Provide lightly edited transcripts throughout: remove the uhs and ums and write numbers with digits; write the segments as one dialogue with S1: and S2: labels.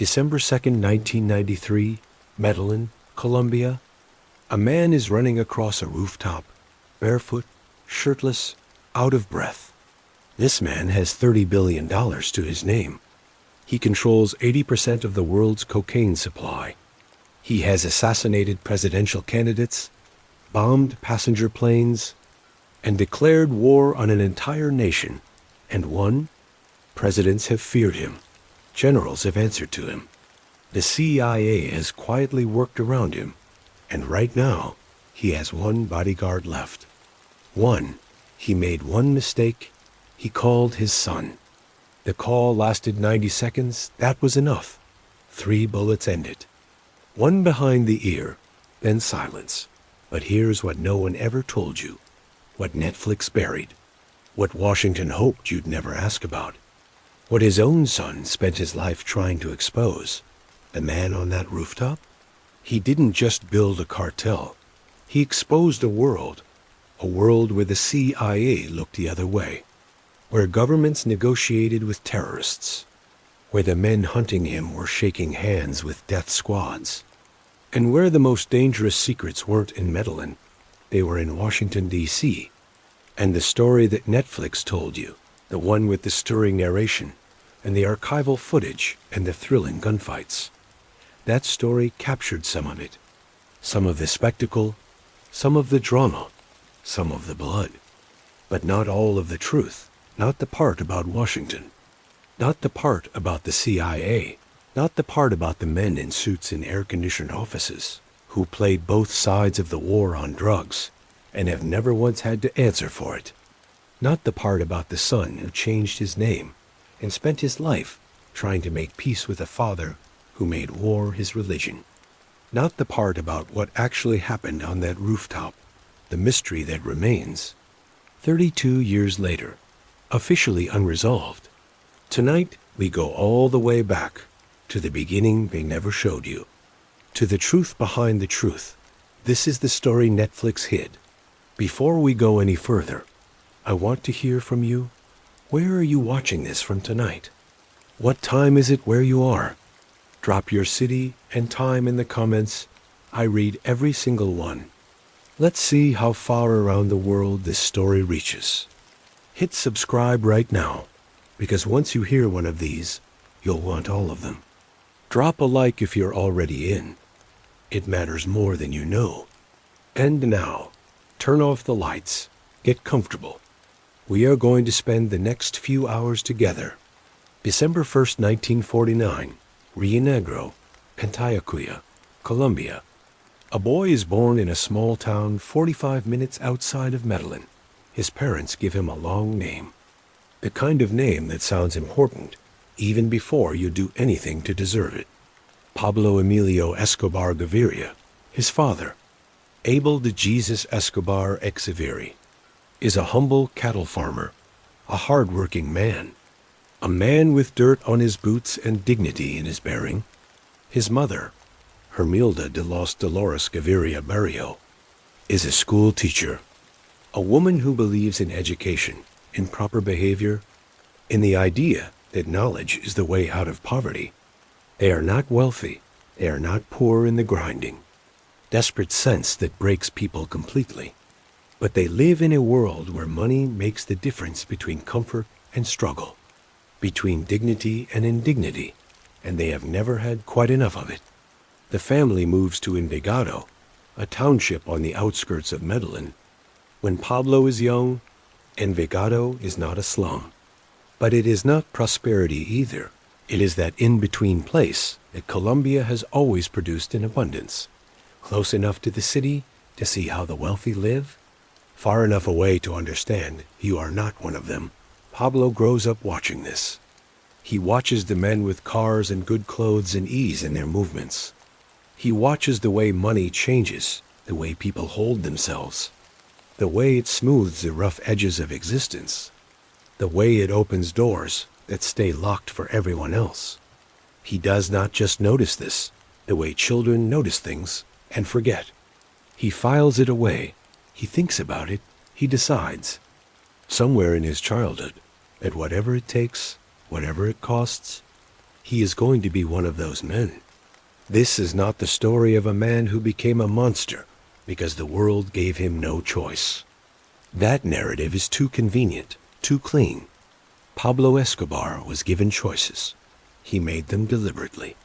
S1: December 2nd, 1993, Medellin, Colombia. A man is running across a rooftop, barefoot, shirtless, out of breath. This man has $30 billion to his name. He controls 80% of the world's cocaine supply. He has assassinated presidential candidates, bombed passenger planes, and declared war on an entire nation. And won? Presidents have feared him. Generals have answered to him. The CIA has quietly worked around him. And right now, he has one bodyguard left. One. He made one mistake. He called his son. The call lasted 90 seconds. That was enough. 3 bullets ended. One behind the ear, then silence. But here's what no one ever told you. What Netflix buried. What Washington hoped you'd never ask about. What his own son spent his life trying to expose. The man on that rooftop? He didn't just build a cartel. He exposed a world where the CIA looked the other way, where governments negotiated with terrorists, where the men hunting him were shaking hands with death squads, and where the most dangerous secrets weren't in Medellin, they were in Washington, D.C. And the story that Netflix told you, the one with the stirring narration, and the archival footage and the thrilling gunfights, that story captured some of it. Some of the spectacle, some of the drama, some of the blood. But not all of the truth, not the part about Washington, not the part about the CIA, not the part about the men in suits in air-conditioned offices who played both sides of the war on drugs and have never once had to answer for it. Not the part about the son who changed his name and spent his life trying to make peace with a father who made war his religion. Not the part about what actually happened on that rooftop, the mystery that remains, 32 years later, officially unresolved. Tonight, we go all the way back to the beginning they never showed you, to the truth behind the truth. This is the story Netflix hid. Before we go any further, I want to hear from you. Where are you watching this from tonight? What time is it where you are? Drop your city and time in the comments. I read every single one. Let's see how far around the world this story reaches. Hit subscribe right now, because once you hear one of these, you'll want all of them. Drop a like if you're already in. It matters more than you know. And now, turn off the lights. Get comfortable. We are going to spend the next few hours together. December 1st, 1949, Rio Negro, Antioquia, Colombia. A boy is born in a small town 45 minutes outside of Medellin. His parents give him a long name. The kind of name that sounds important, even before you do anything to deserve it. Pablo Emilio Escobar Gaviria, his father, Abel de Jesus Escobar Exaviri, is a humble cattle farmer, a hard-working man, a man with dirt on his boots and dignity in his bearing. His mother, Hermilda de los Dolores Gaviria Barrio, is a school teacher, a woman who believes in education, in proper behavior, in the idea that knowledge is the way out of poverty. They are not wealthy, they are not poor in the grinding, desperate sense that breaks people completely. But they live in a world where money makes the difference between comfort and struggle, between dignity and indignity, and they have never had quite enough of it. The family moves to Envigado, a township on the outskirts of Medellin. When Pablo is young, Envigado is not a slum. But it is not prosperity either. It is that in-between place that Colombia has always produced in abundance. Close enough to the city to see how the wealthy live, far enough away to understand you are not one of them. Pablo grows up watching this. He watches the men with cars and good clothes and ease in their movements. He watches the way money changes, the way people hold themselves, the way it smooths the rough edges of existence, the way it opens doors that stay locked for everyone else. He does not just notice this, the way children notice things and forget. He files it away. He thinks about it. He decides, somewhere in his childhood, that whatever it takes, whatever it costs, he is going to be one of those men. This is not the story of a man who became a monster because the world gave him no choice. That narrative is too convenient, too clean. Pablo Escobar was given choices. He made them deliberately,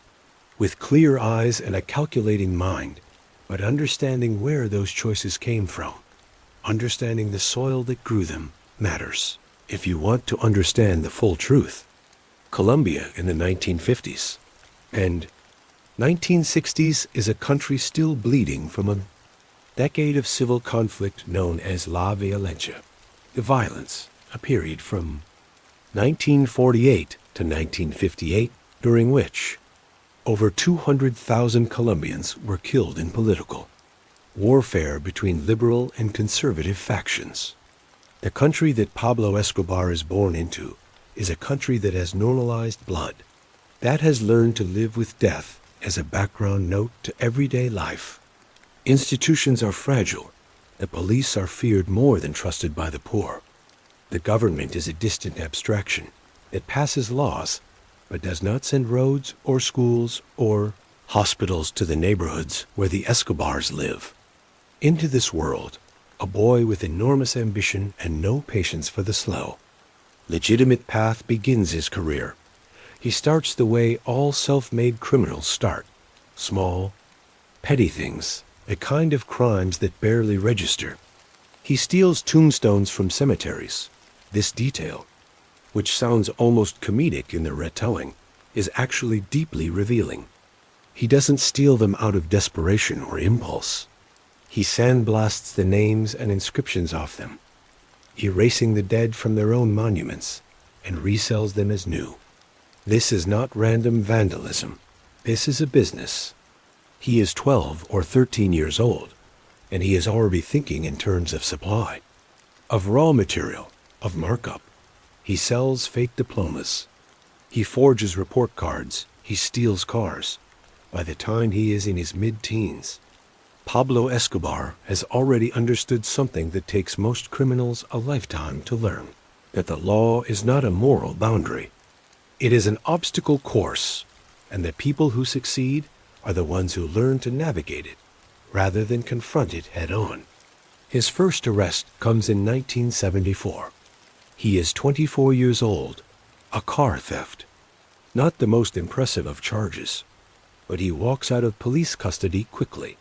S1: with clear eyes and a calculating mind, but understanding where those choices came from. Understanding the soil that grew them matters. If you want to understand the full truth, Colombia in the 1950s and 1960s is a country still bleeding from a decade of civil conflict known as La Violencia, the violence, a period from 1948 to 1958, during which over 200,000 Colombians were killed in political warfare between liberal and conservative factions. The country that Pablo Escobar is born into is a country that has normalized blood, that has learned to live with death as a background note to everyday life. Institutions are fragile. The police are feared more than trusted by the poor. The government is a distant abstraction that passes laws but does not send roads or schools or hospitals to the neighborhoods where the Escobars live. Into this world, a boy with enormous ambition and no patience for the slow, legitimate path begins his career. He starts the way all self-made criminals start. Small, petty things, a kind of crimes that barely register. He steals tombstones from cemeteries. This detail, which sounds almost comedic in the retelling, is actually deeply revealing. He doesn't steal them out of desperation or impulse. He sandblasts the names and inscriptions off them, erasing the dead from their own monuments, and resells them as new. This is not random vandalism. This is a business. He is 12 or 13 years old, and he is already thinking in terms of supply, of raw material, of markup. He sells fake diplomas. He forges report cards. He steals cars. By the time he is in his mid-teens, Pablo Escobar has already understood something that takes most criminals a lifetime to learn, that the law is not a moral boundary. It is an obstacle course, and the people who succeed are the ones who learn to navigate it, rather than confront it head-on. His first arrest comes in 1974. He is 24 years old, a car theft. Not the most impressive of charges, but he walks out of police custody quickly,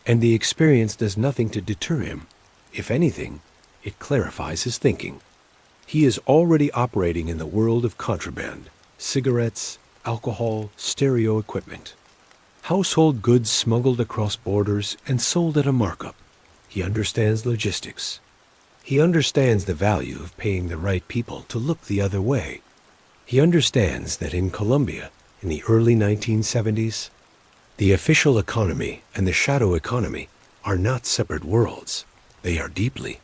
S1: and the experience does nothing to deter him. If anything, it clarifies his thinking. He is already operating in the world of contraband, cigarettes, alcohol, stereo equipment, household goods smuggled across borders and sold at a markup. He understands logistics. He understands the value of paying the right people to look the other way. He understands that in Colombia, in the early 1970s, the official economy and the shadow economy are not separate worlds. They are deeply,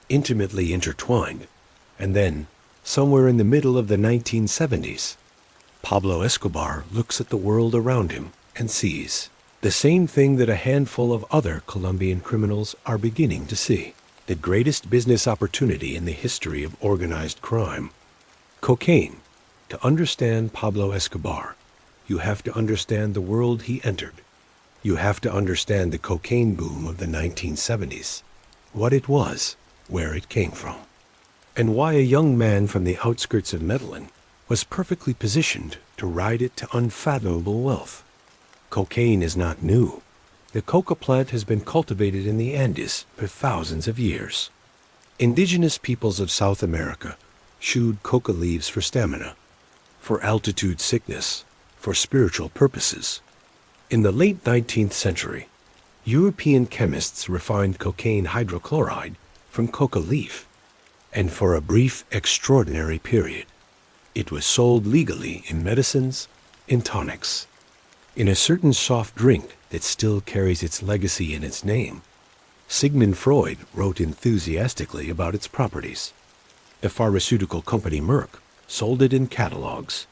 S1: intimately intertwined. And then, somewhere in the middle of the 1970s, Pablo Escobar looks at the world around him and sees the same thing that a handful of other Colombian criminals are beginning to see: the greatest business opportunity in the history of organized crime. Cocaine. To understand Pablo Escobar, you have to understand the world he entered. You have to understand the cocaine boom of the 1970s, what it was, where it came from, and why a young man from the outskirts of Medellin was perfectly positioned to ride it to unfathomable wealth. Cocaine is not new. The coca plant has been cultivated in the Andes for thousands of years. Indigenous peoples of South America chewed coca leaves for stamina, for altitude sickness, for spiritual purposes. In the late 19th century, European chemists refined cocaine hydrochloride from coca leaf, and for a brief, extraordinary period, it was sold legally in medicines, in tonics, in a certain soft drink that still carries its legacy in its name. Sigmund Freud wrote enthusiastically about its properties. The pharmaceutical company Merck sold it in catalogs.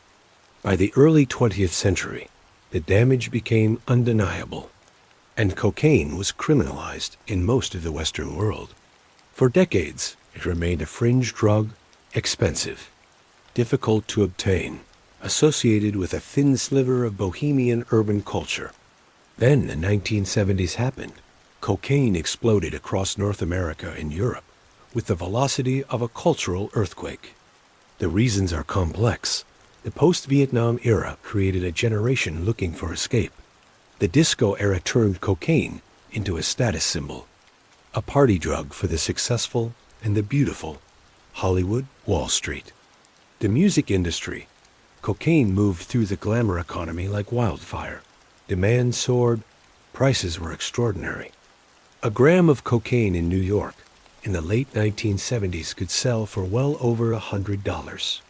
S1: By the early 20th century, the damage became undeniable, and cocaine was criminalized in most of the Western world. For decades, it remained a fringe drug, expensive, difficult to obtain. associated with a thin sliver of bohemian urban culture. Then the 1970s happened. Cocaine exploded across North America and Europe with the velocity of a cultural earthquake. The reasons are complex. The post-Vietnam era created a generation looking for escape. The disco era turned cocaine into a status symbol, a party drug for the successful and the beautiful. Hollywood, Wall Street. The music industry. Cocaine moved through the glamour economy like wildfire. Demand soared. Prices were extraordinary. A gram of cocaine in New York in the late 1970s could sell for well over $100.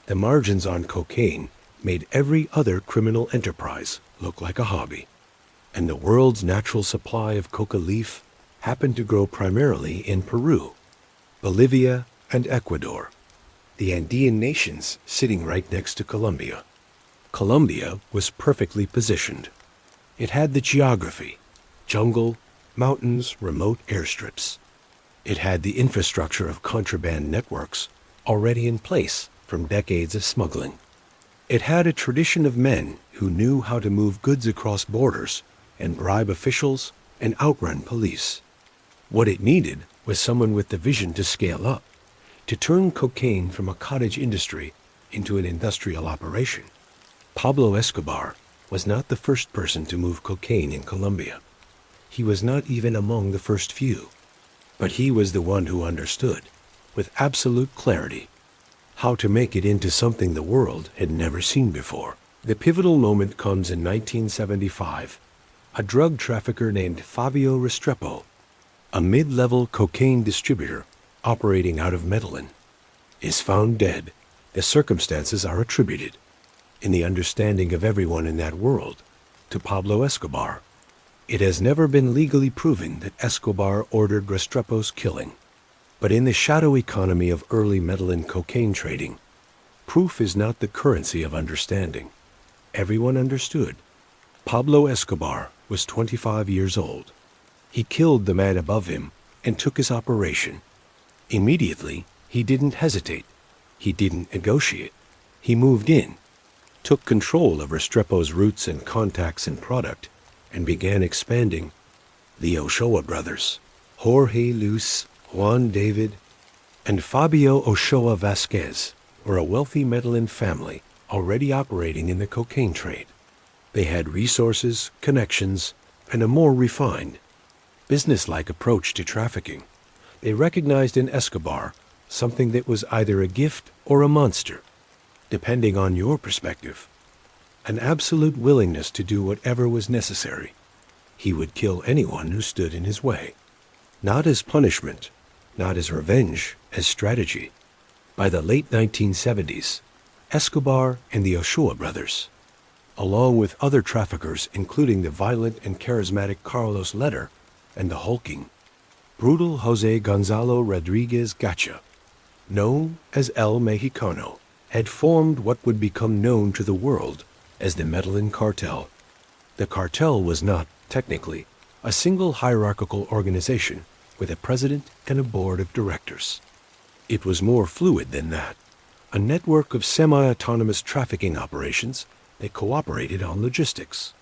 S1: The margins on cocaine made every other criminal enterprise look like a hobby. And the world's natural supply of coca leaf happened to grow primarily in Peru, Bolivia, and Ecuador, the Andean nations sitting right next to Colombia. Colombia was perfectly positioned. It had the geography, jungle, mountains, remote airstrips. It had the infrastructure of contraband networks already in place from decades of smuggling. It had a tradition of men who knew how to move goods across borders and bribe officials and outrun police. What it needed was someone with the vision to scale up, to turn cocaine from a cottage industry into an industrial operation. Pablo Escobar was not the first person to move cocaine in Colombia. He was not even among the first few. But he was the one who understood, with absolute clarity, how to make it into something the world had never seen before. The pivotal moment comes in 1975. A drug trafficker named Fabio Restrepo, a mid-level cocaine distributor operating out of Medellin, is found dead. The circumstances are attributed, in the understanding of everyone in that world, to Pablo Escobar. It has never been legally proven that Escobar ordered Restrepo's killing. But in the shadow economy of early Medellin cocaine trading, proof is not the currency of understanding. Everyone understood. Pablo Escobar was 25 years old. He killed the man above him and took his operation. Immediately, he didn't hesitate. He didn't negotiate. He moved in, took control of Restrepo's routes and contacts and product, and began expanding. The Ochoa brothers, Jorge Luis, Juan David, and Fabio Ochoa Vasquez, were a wealthy Medellin family already operating in the cocaine trade. They had resources, connections, and a more refined, business-like approach to trafficking. They recognized in Escobar something that was either a gift or a monster, depending on your perspective. An absolute willingness to do whatever was necessary. He would kill anyone who stood in his way. Not as punishment, not as revenge, as strategy. By the late 1970s, Escobar and the Ochoa brothers, along with other traffickers including the violent and charismatic Carlos Leder and the hulking, brutal Jose Gonzalo Rodriguez Gacha, known as El Mexicano, had formed what would become known to the world as the Medellin Cartel. The cartel was not, technically, a single hierarchical organization with a president and a board of directors. It was more fluid than that, a network of semi-autonomous trafficking operations that cooperated on logistics,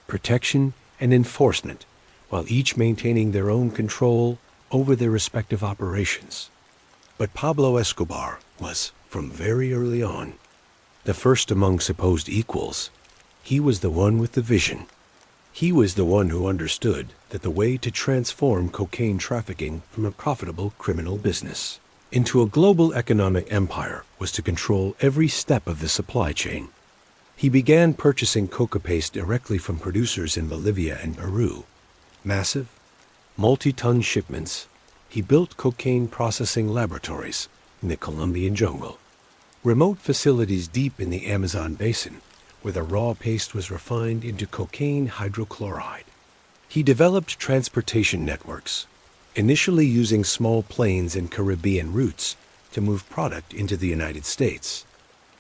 S1: protection, and enforcement, while each maintaining their own control over their respective operations. But Pablo Escobar was, from very early on, the first among supposed equals. He was the one with the vision. He was the one who understood that the way to transform cocaine trafficking from a profitable criminal business into a global economic empire was to control every step of the supply chain. He began purchasing coca paste directly from producers in Bolivia and Peru. Massive, multi-ton shipments. He built cocaine processing laboratories in the Colombian jungle, remote facilities deep in the Amazon basin, where the raw paste was refined into cocaine hydrochloride. He developed transportation networks, initially using small planes and Caribbean routes to move product into the United States.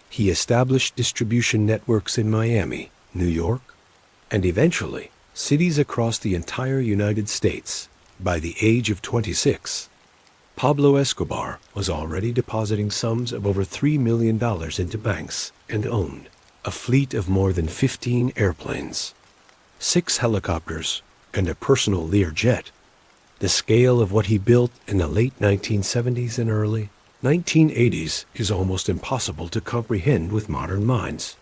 S1: He established distribution networks in Miami, New York, and eventually cities across the entire United States. By the age of 26, Pablo Escobar was already depositing sums of over $3 million into banks and owned a fleet of more than 15 airplanes, 6 helicopters, and a personal Learjet. The scale of what he built in the late 1970s and early 1980s is almost impossible to comprehend with modern minds,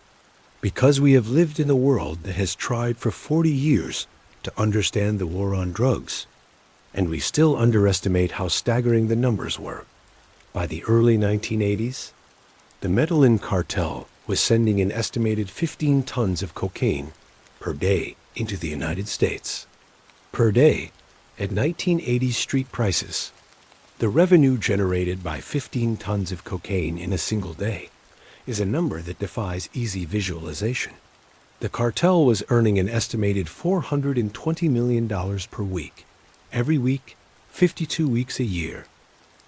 S1: because we have lived in a world that has tried for 40 years to understand the war on drugs, and we still underestimate how staggering the numbers were. By the early 1980s, the Medellin Cartel was sending an estimated 15 tons of cocaine per day into the United States. Per day, at 1980s street prices, the revenue generated by 15 tons of cocaine in a single day is a number that defies easy visualization. The cartel was earning an estimated $420 million per week, every week, 52 weeks a year.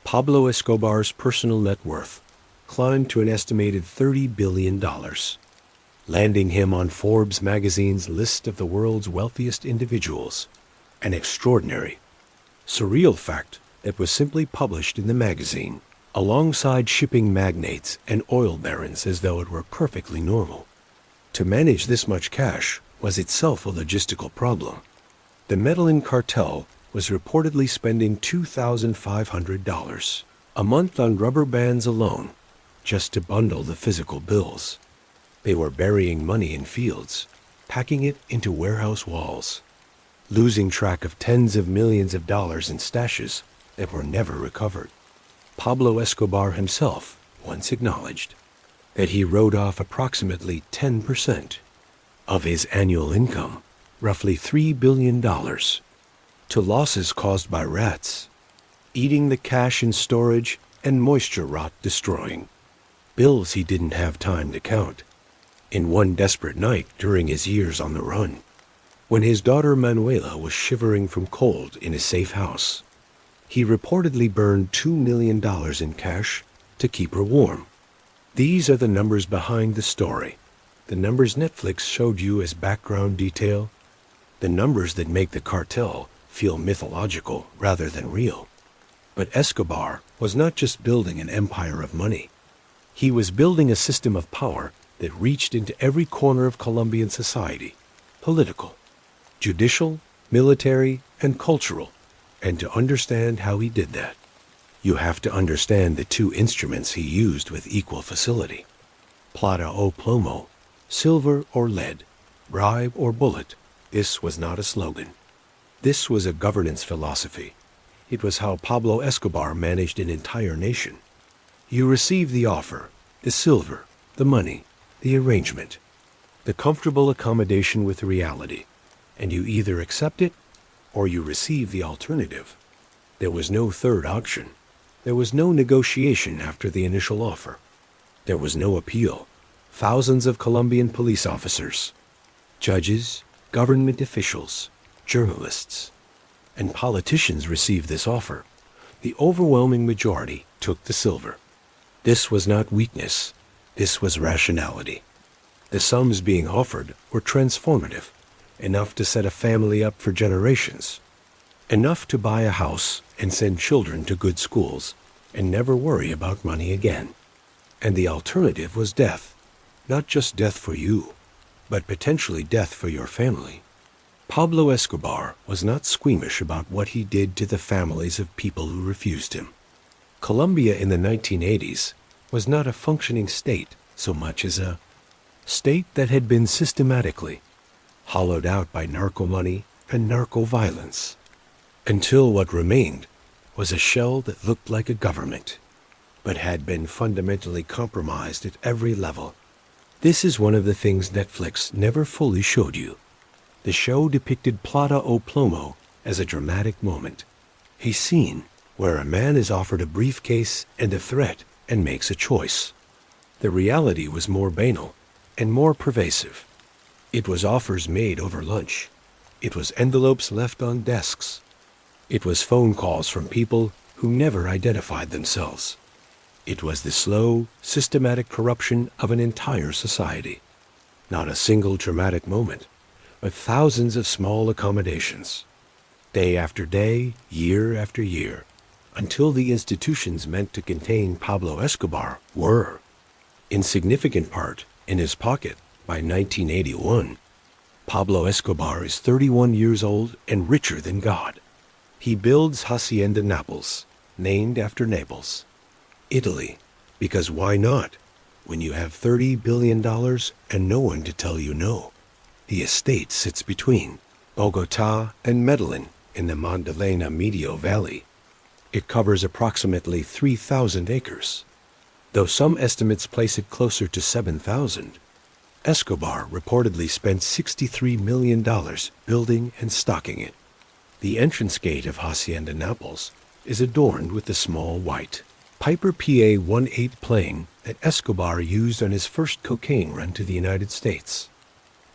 S1: Pablo Escobar's personal net worth climbed to an estimated $30 billion, landing him on Forbes magazine's list of the world's wealthiest individuals, an extraordinary, surreal fact that was simply published in the magazine alongside shipping magnates and oil barons as though it were perfectly normal. To manage this much cash was itself a logistical problem. The Medellin cartel was reportedly spending $2,500 a month on rubber bands alone, just to bundle the physical bills. They were burying money in fields, packing it into warehouse walls, losing track of tens of millions of dollars in stashes that were never recovered. Pablo Escobar himself once acknowledged that he wrote off approximately 10% of his annual income, roughly $3 billion, to losses caused by rats, eating the cash in storage and moisture rot destroying bills he didn't have time to count. In one desperate night during his years on the run, when his daughter Manuela was shivering from cold in a safe house, he reportedly burned $2 million in cash to keep her warm. These are the numbers behind the story, the numbers Netflix showed you as background detail, the numbers that make the cartel feel mythological rather than real. But Escobar was not just building an empire of money. He was building a system of power that reached into every corner of Colombian society, political, judicial, military, and cultural. And to understand how he did that, you have to understand the two instruments he used with equal facility. Plata o plomo, silver or lead, bribe or bullet. This was not a slogan. This was a governance philosophy. It was how Pablo Escobar managed an entire nation. You receive the offer, the silver, the money, the arrangement, the comfortable accommodation with reality, and you either accept it or you receive the alternative. There was no third option. There was no negotiation after the initial offer. There was no appeal. Thousands of Colombian police officers, judges, government officials, journalists, and politicians received this offer. The overwhelming majority took the silver. This was not weakness. This was rationality. The sums being offered were transformative, enough to set a family up for generations, enough to buy a house and send children to good schools and never worry about money again. And the alternative was death, not just death for you, but potentially death for your family. Pablo Escobar was not squeamish about what he did to the families of people who refused him. Colombia in the 1980s was not a functioning state so much as a state that had been systematically hollowed out by narco money and narco violence, until what remained was a shell that looked like a government, but had been fundamentally compromised at every level. This is one of the things Netflix never fully showed you. The show depicted Plata o Plomo as a dramatic moment, a scene where a man is offered a briefcase and a threat and makes a choice. The reality was more banal and more pervasive. It was offers made over lunch. It was envelopes left on desks. It was phone calls from people who never identified themselves. It was the slow, systematic corruption of an entire society. Not a single dramatic moment, but thousands of small accommodations. Day after day, year after year, until the institutions meant to contain Pablo Escobar were, in significant part, in his pocket by 1981. Pablo Escobar is 31 years old and richer than God. He builds Hacienda Naples, named after Naples, Italy, because why not, when you have $30 billion and no one to tell you no? The estate sits between Bogota and Medellin in the Magdalena Medio Valley. It covers approximately 3,000 acres. Though some estimates place it closer to 7,000, Escobar reportedly spent $63 million building and stocking it. The entrance gate of Hacienda Naples is adorned with the small white Piper PA-18 plane that Escobar used on his first cocaine run to the United States.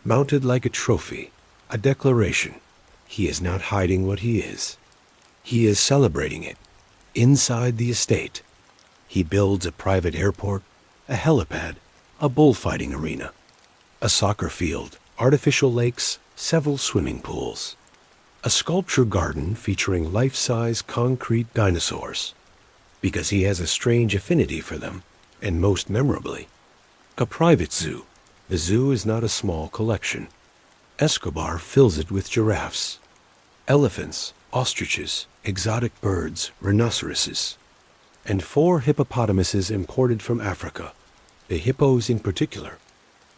S1: Mounted like a trophy, a declaration, he is not hiding what he is. He is celebrating it. Inside the estate, he builds a private airport, a helipad, a bullfighting arena, a soccer field, artificial lakes, several swimming pools, a sculpture garden featuring life-size concrete dinosaurs, because he has a strange affinity for them, and most memorably, a private zoo. The zoo is not a small collection. Escobar fills it with giraffes, elephants, ostriches, exotic birds, rhinoceroses, and 4 hippopotamuses imported from Africa. The hippos in particular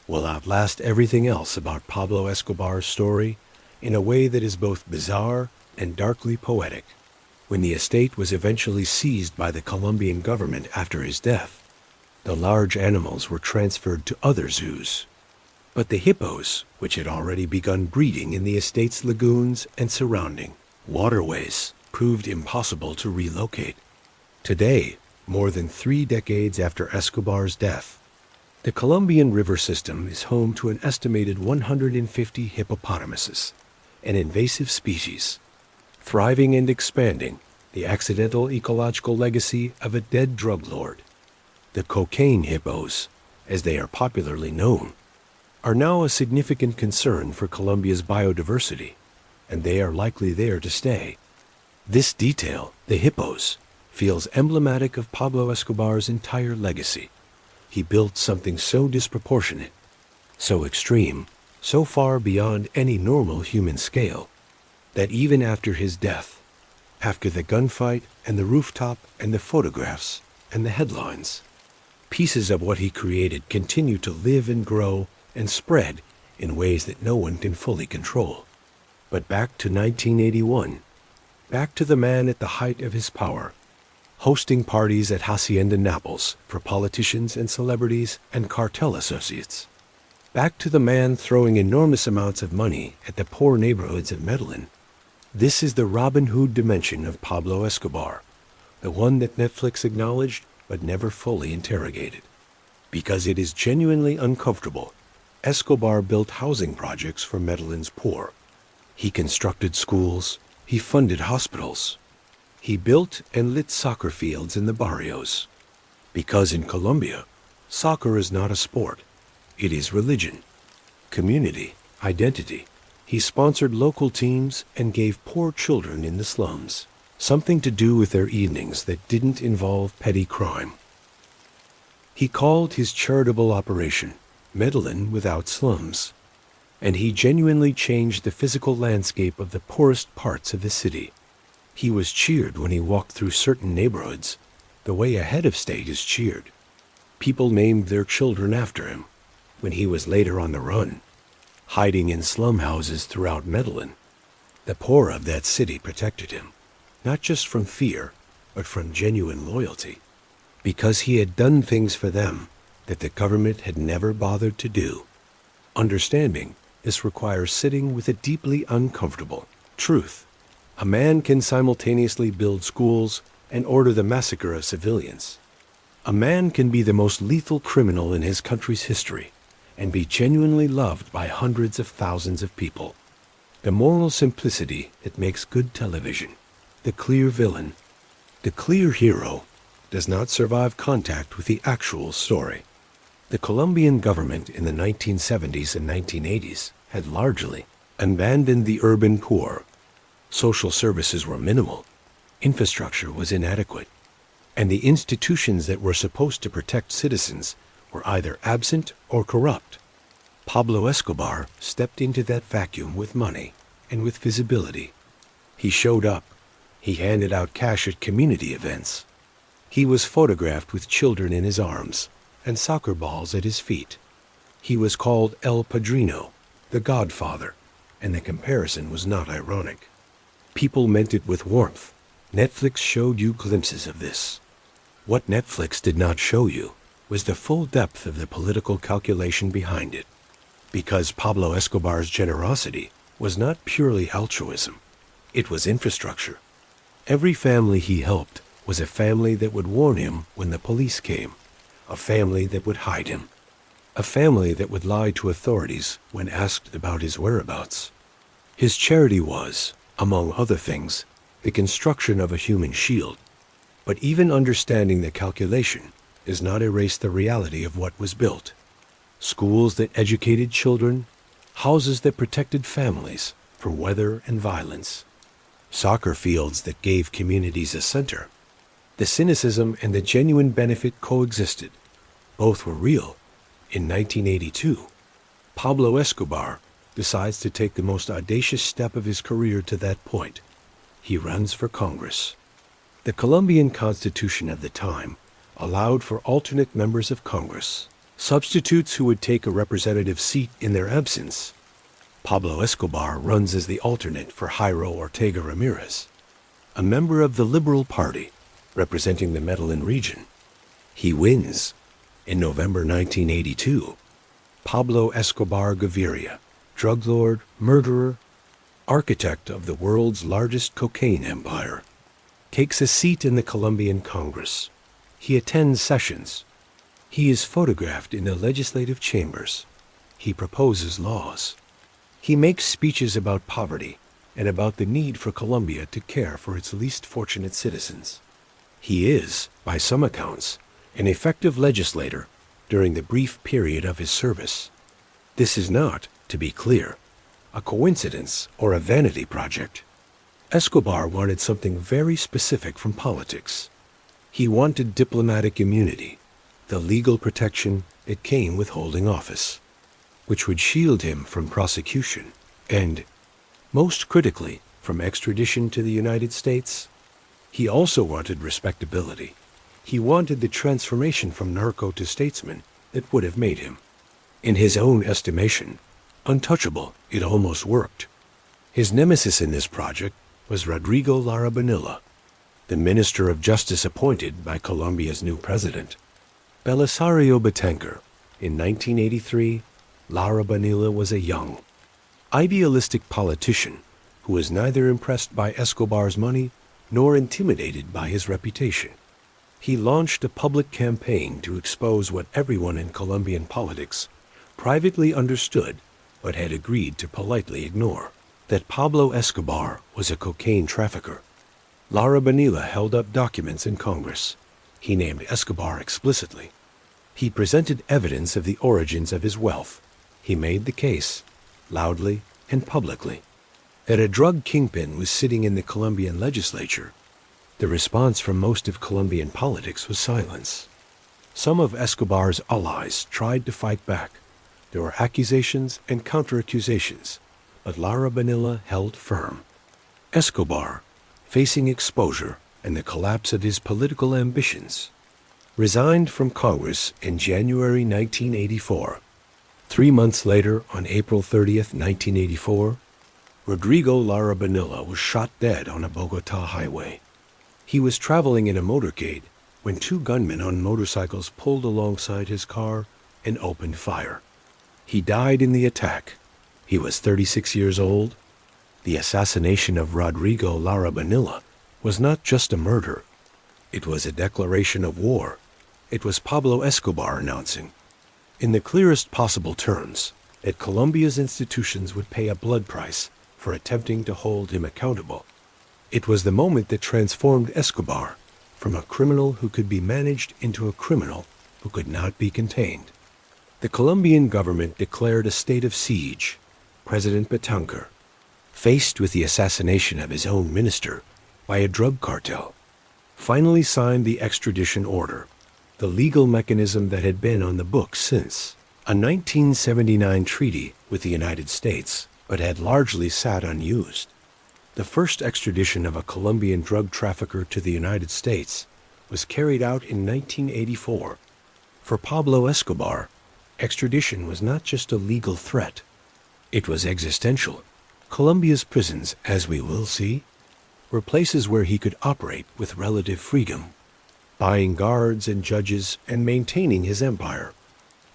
S1: will outlast everything else about Pablo Escobar's story in a way that is both bizarre and darkly poetic. When the estate was eventually seized by the Colombian government after his death, the large animals were transferred to other zoos. But the hippos, which had already begun breeding in the estate's lagoons and surrounding waterways, proved impossible to relocate. Today, more than 3 decades after Escobar's death, the Colombian river system is home to an estimated 150 hippopotamuses, an invasive species, thriving and expanding, the accidental ecological legacy of a dead drug lord. The cocaine hippos, as they are popularly known, are now a significant concern for Colombia's biodiversity, and they are likely there to stay. This detail, the hippos, feels emblematic of Pablo Escobar's entire legacy. He built something so disproportionate, so extreme, so far beyond any normal human scale, that even after his death, after the gunfight and the rooftop and the photographs and the headlines, pieces of what he created continue to live and grow and spread in ways that no one can fully control. But back to 1981, back to the man at the height of his power, hosting parties at Hacienda Naples for politicians and celebrities and cartel associates. Back to the man throwing enormous amounts of money at the poor neighborhoods of Medellin. This is the Robin Hood dimension of Pablo Escobar, the one that Netflix acknowledged but never fully interrogated. Because it is genuinely uncomfortable, Escobar built housing projects for Medellin's poor. He constructed schools. He funded hospitals. He built and lit soccer fields in the barrios. Because in Colombia, soccer is not a sport. It is religion, community, identity. He sponsored local teams and gave poor children in the slums something to do with their evenings that didn't involve petty crime. He called his charitable operation Medellin Without Slums, and he genuinely changed the physical landscape of the poorest parts of the city. He was cheered when he walked through certain neighborhoods, the way a head of state is cheered. People named their children after him. When he was later on the run, hiding in slum houses throughout Medellin, the poor of that city protected him, not just from fear, but from genuine loyalty, because he had done things for them that the government had never bothered to do. Understanding this requires sitting with a deeply uncomfortable truth. A man can simultaneously build schools and order the massacre of civilians. A man can be the most lethal criminal in his country's history and be genuinely loved by hundreds of thousands of people. The moral simplicity that makes good television. The clear villain. The clear hero does not survive contact with the actual story. The Colombian government in the 1970s and 1980s had largely abandoned the urban poor. Social services were minimal. Infrastructure was inadequate, and the institutions that were supposed to protect citizens were either absent or corrupt. Pablo Escobar stepped into that vacuum with money and with visibility. He showed up. He handed out cash at community events. He was photographed with children in his arms and soccer balls at his feet. He was called El Padrino, the Godfather, and the comparison was not ironic. People meant it with warmth. Netflix showed you glimpses of this. What Netflix did not show you was the full depth of the political calculation behind it. Because Pablo Escobar's generosity was not purely altruism, it was infrastructure. Every family he helped was a family that would warn him when the police came, a family that would hide him, a family that would lie to authorities when asked about his whereabouts. His charity was, among other things, the construction of a human shield. But even understanding the calculation does not erase the reality of what was built. Schools that educated children, houses that protected families from weather and violence, soccer fields that gave communities a center. The cynicism and the genuine benefit coexisted. Both were real. In 1982, Pablo Escobar decides to take the most audacious step of his career to that point. He runs for Congress. The Colombian Constitution of the time allowed for alternate members of Congress, substitutes who would take a representative seat in their absence. Pablo Escobar runs as the alternate for Jairo Ortega Ramirez, a member of the Liberal Party representing the Medellin region. He wins. In November 1982, Pablo Escobar Gaviria, drug lord, murderer, architect of the world's largest cocaine empire, takes a seat in the Colombian Congress. He attends sessions. He is photographed in the legislative chambers. He proposes laws. He makes speeches about poverty and about the need for Colombia to care for its least fortunate citizens. He is, by some accounts, an effective legislator during the brief period of his service. This is not, to be clear, a coincidence or a vanity project. Escobar wanted something very specific from politics. He wanted diplomatic immunity, the legal protection that came with holding office, which would shield him from prosecution and, most critically, from extradition to the United States. He also wanted respectability. He wanted the transformation from narco to statesman that would have made him, in his own estimation, untouchable. It almost worked. His nemesis in this project was Rodrigo Lara Bonilla, the Minister of Justice appointed by Colombia's new president, Belisario Betancur. In 1983, Lara Bonilla was a young, idealistic politician who was neither impressed by Escobar's money nor intimidated by his reputation. He launched a public campaign to expose what everyone in Colombian politics privately understood but had agreed to politely ignore, that Pablo Escobar was a cocaine trafficker. Lara Bonilla held up documents in Congress. He named Escobar explicitly. He presented evidence of the origins of his wealth. He made the case, loudly and publicly, that a drug kingpin was sitting in the Colombian legislature. The response from most of Colombian politics was silence. Some of Escobar's allies tried to fight back. There were accusations and counter-accusations, but Lara Bonilla held firm. Escobar, facing exposure and the collapse of his political ambitions, resigned from Congress in January 1984. 3 months later, on April 30th, 1984, Rodrigo Lara Bonilla was shot dead on a Bogotá highway. He was traveling in a motorcade when 2 gunmen on motorcycles pulled alongside his car and opened fire. He died in the attack. He was 36 years old. The assassination of Rodrigo Lara Bonilla was not just a murder. It was a declaration of war. It was Pablo Escobar announcing, in the clearest possible terms, that Colombia's institutions would pay a blood price for attempting to hold him accountable. It was the moment that transformed Escobar from a criminal who could be managed into a criminal who could not be contained. The Colombian government declared a state of siege. President Betancur, faced with the assassination of his own minister, by a drug cartel, finally signed the extradition order, the legal mechanism that had been on the books since a 1979 treaty with the United States, but had largely sat unused. The first extradition of a Colombian drug trafficker to the United States was carried out in 1984. For Pablo Escobar, extradition was not just a legal threat, it was existential. Colombia's prisons, as we will see, were places where he could operate with relative freedom, buying guards and judges and maintaining his empire.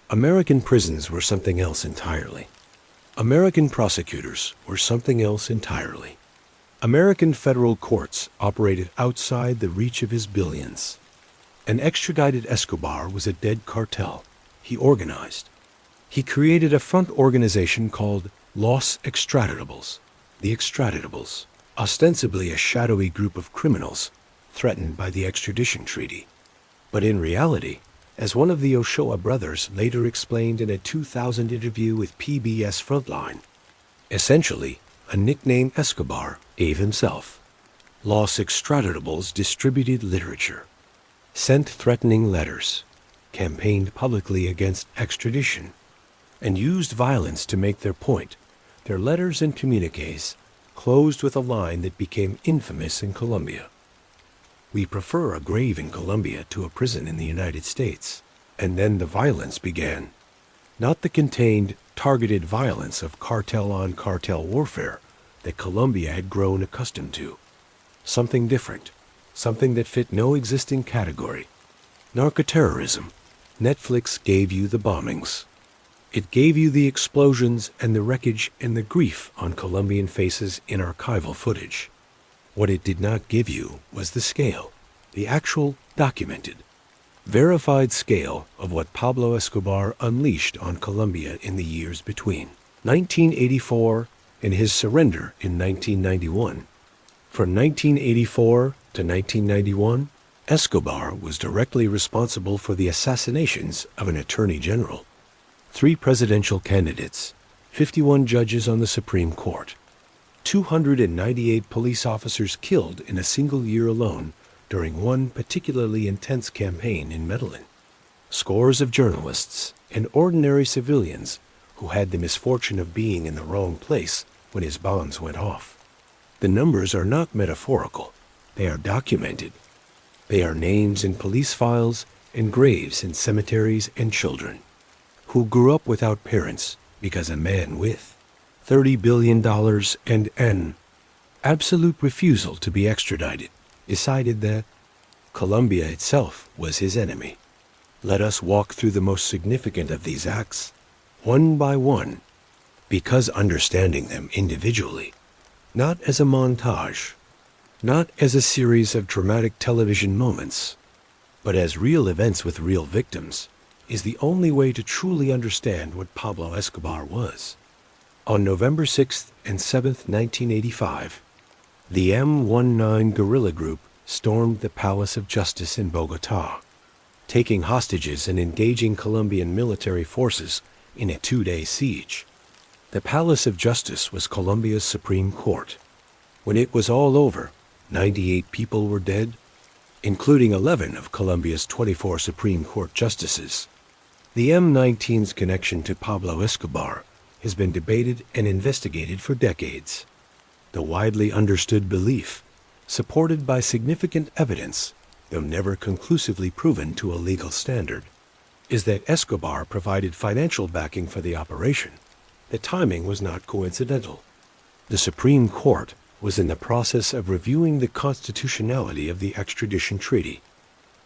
S1: American prisons were something else entirely. American prosecutors were something else entirely. American federal courts operated outside the reach of his billions. An extradited Escobar was a dead cartel. He organized. He created a front organization called Los Extraditables, the Extraditables, ostensibly a shadowy group of criminals threatened by the extradition treaty. But in reality, as one of the Ochoa brothers later explained in a 2000 interview with PBS Frontline, essentially a nickname Escobar gave himself. Los Extraditables distributed literature, sent threatening letters, campaigned publicly against extradition, and used violence to make their point. Their letters and communiques closed with a line that became infamous in Colombia. "We prefer a grave in Colombia to a prison in the United States." And then the violence began. Not the contained, targeted violence of cartel-on-cartel warfare that Colombia had grown accustomed to. Something different, something that fit no existing category. Narcoterrorism. Netflix gave you the bombings. It gave you the explosions and the wreckage and the grief on Colombian faces in archival footage. What it did not give you was the scale, the actual documented, verified scale of what Pablo Escobar unleashed on Colombia in the years between 1984 and his surrender in 1991. From 1984 to 1991, Escobar was directly responsible for the assassinations of an attorney general, 3 presidential candidates, 51 judges on the Supreme Court, 298 police officers killed in a single year alone during one particularly intense campaign in Medellin, scores of journalists and ordinary civilians who had the misfortune of being in the wrong place when his bombs went off. The numbers are not metaphorical. They are documented. They are names in police files and graves in cemeteries and children who grew up without parents because a man with $30 billion and an absolute refusal to be extradited decided that Colombia itself was his enemy. Let us walk through the most significant of these acts, one by one, because understanding them individually, not as a montage, not as a series of dramatic television moments, but as real events with real victims, is the only way to truly understand what Pablo Escobar was. On November 6th and 7th, 1985, the M19 guerrilla group stormed the Palace of Justice in Bogotá, taking hostages and engaging Colombian military forces in a 2-day siege. The Palace of Justice was Colombia's Supreme Court. When it was all over, 98 people were dead, including 11 of Colombia's 24 Supreme Court justices. The M19's connection to Pablo Escobar has been debated and investigated for decades. The widely understood belief, supported by significant evidence, though never conclusively proven to a legal standard, is that Escobar provided financial backing for the operation. The timing was not coincidental. The Supreme Court was in the process of reviewing the constitutionality of the extradition treaty.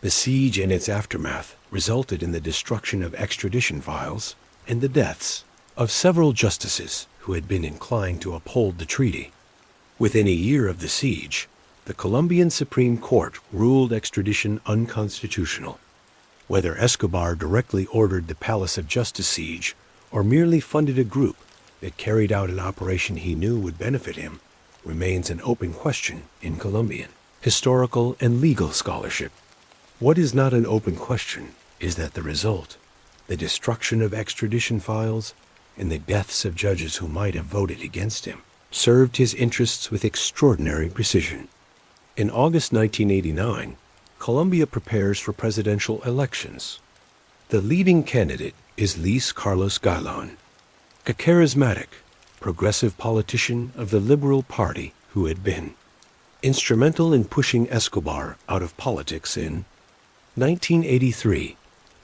S1: The siege and its aftermath resulted in the destruction of extradition files and the deaths of several justices who had been inclined to uphold the treaty. Within a year of the siege, the Colombian Supreme Court ruled extradition unconstitutional. Whether Escobar directly ordered the Palace of Justice siege or merely funded a group that carried out an operation he knew would benefit him remains an open question in Colombian historical and legal scholarship. What is not an open question is that the result, the destruction of extradition files and the deaths of judges who might have voted against him, served his interests with extraordinary precision. In August 1989, Colombia prepares for presidential elections. The leading candidate is Luis Carlos Galán, a charismatic, progressive politician of the Liberal Party who had been instrumental in pushing Escobar out of politics in 1983.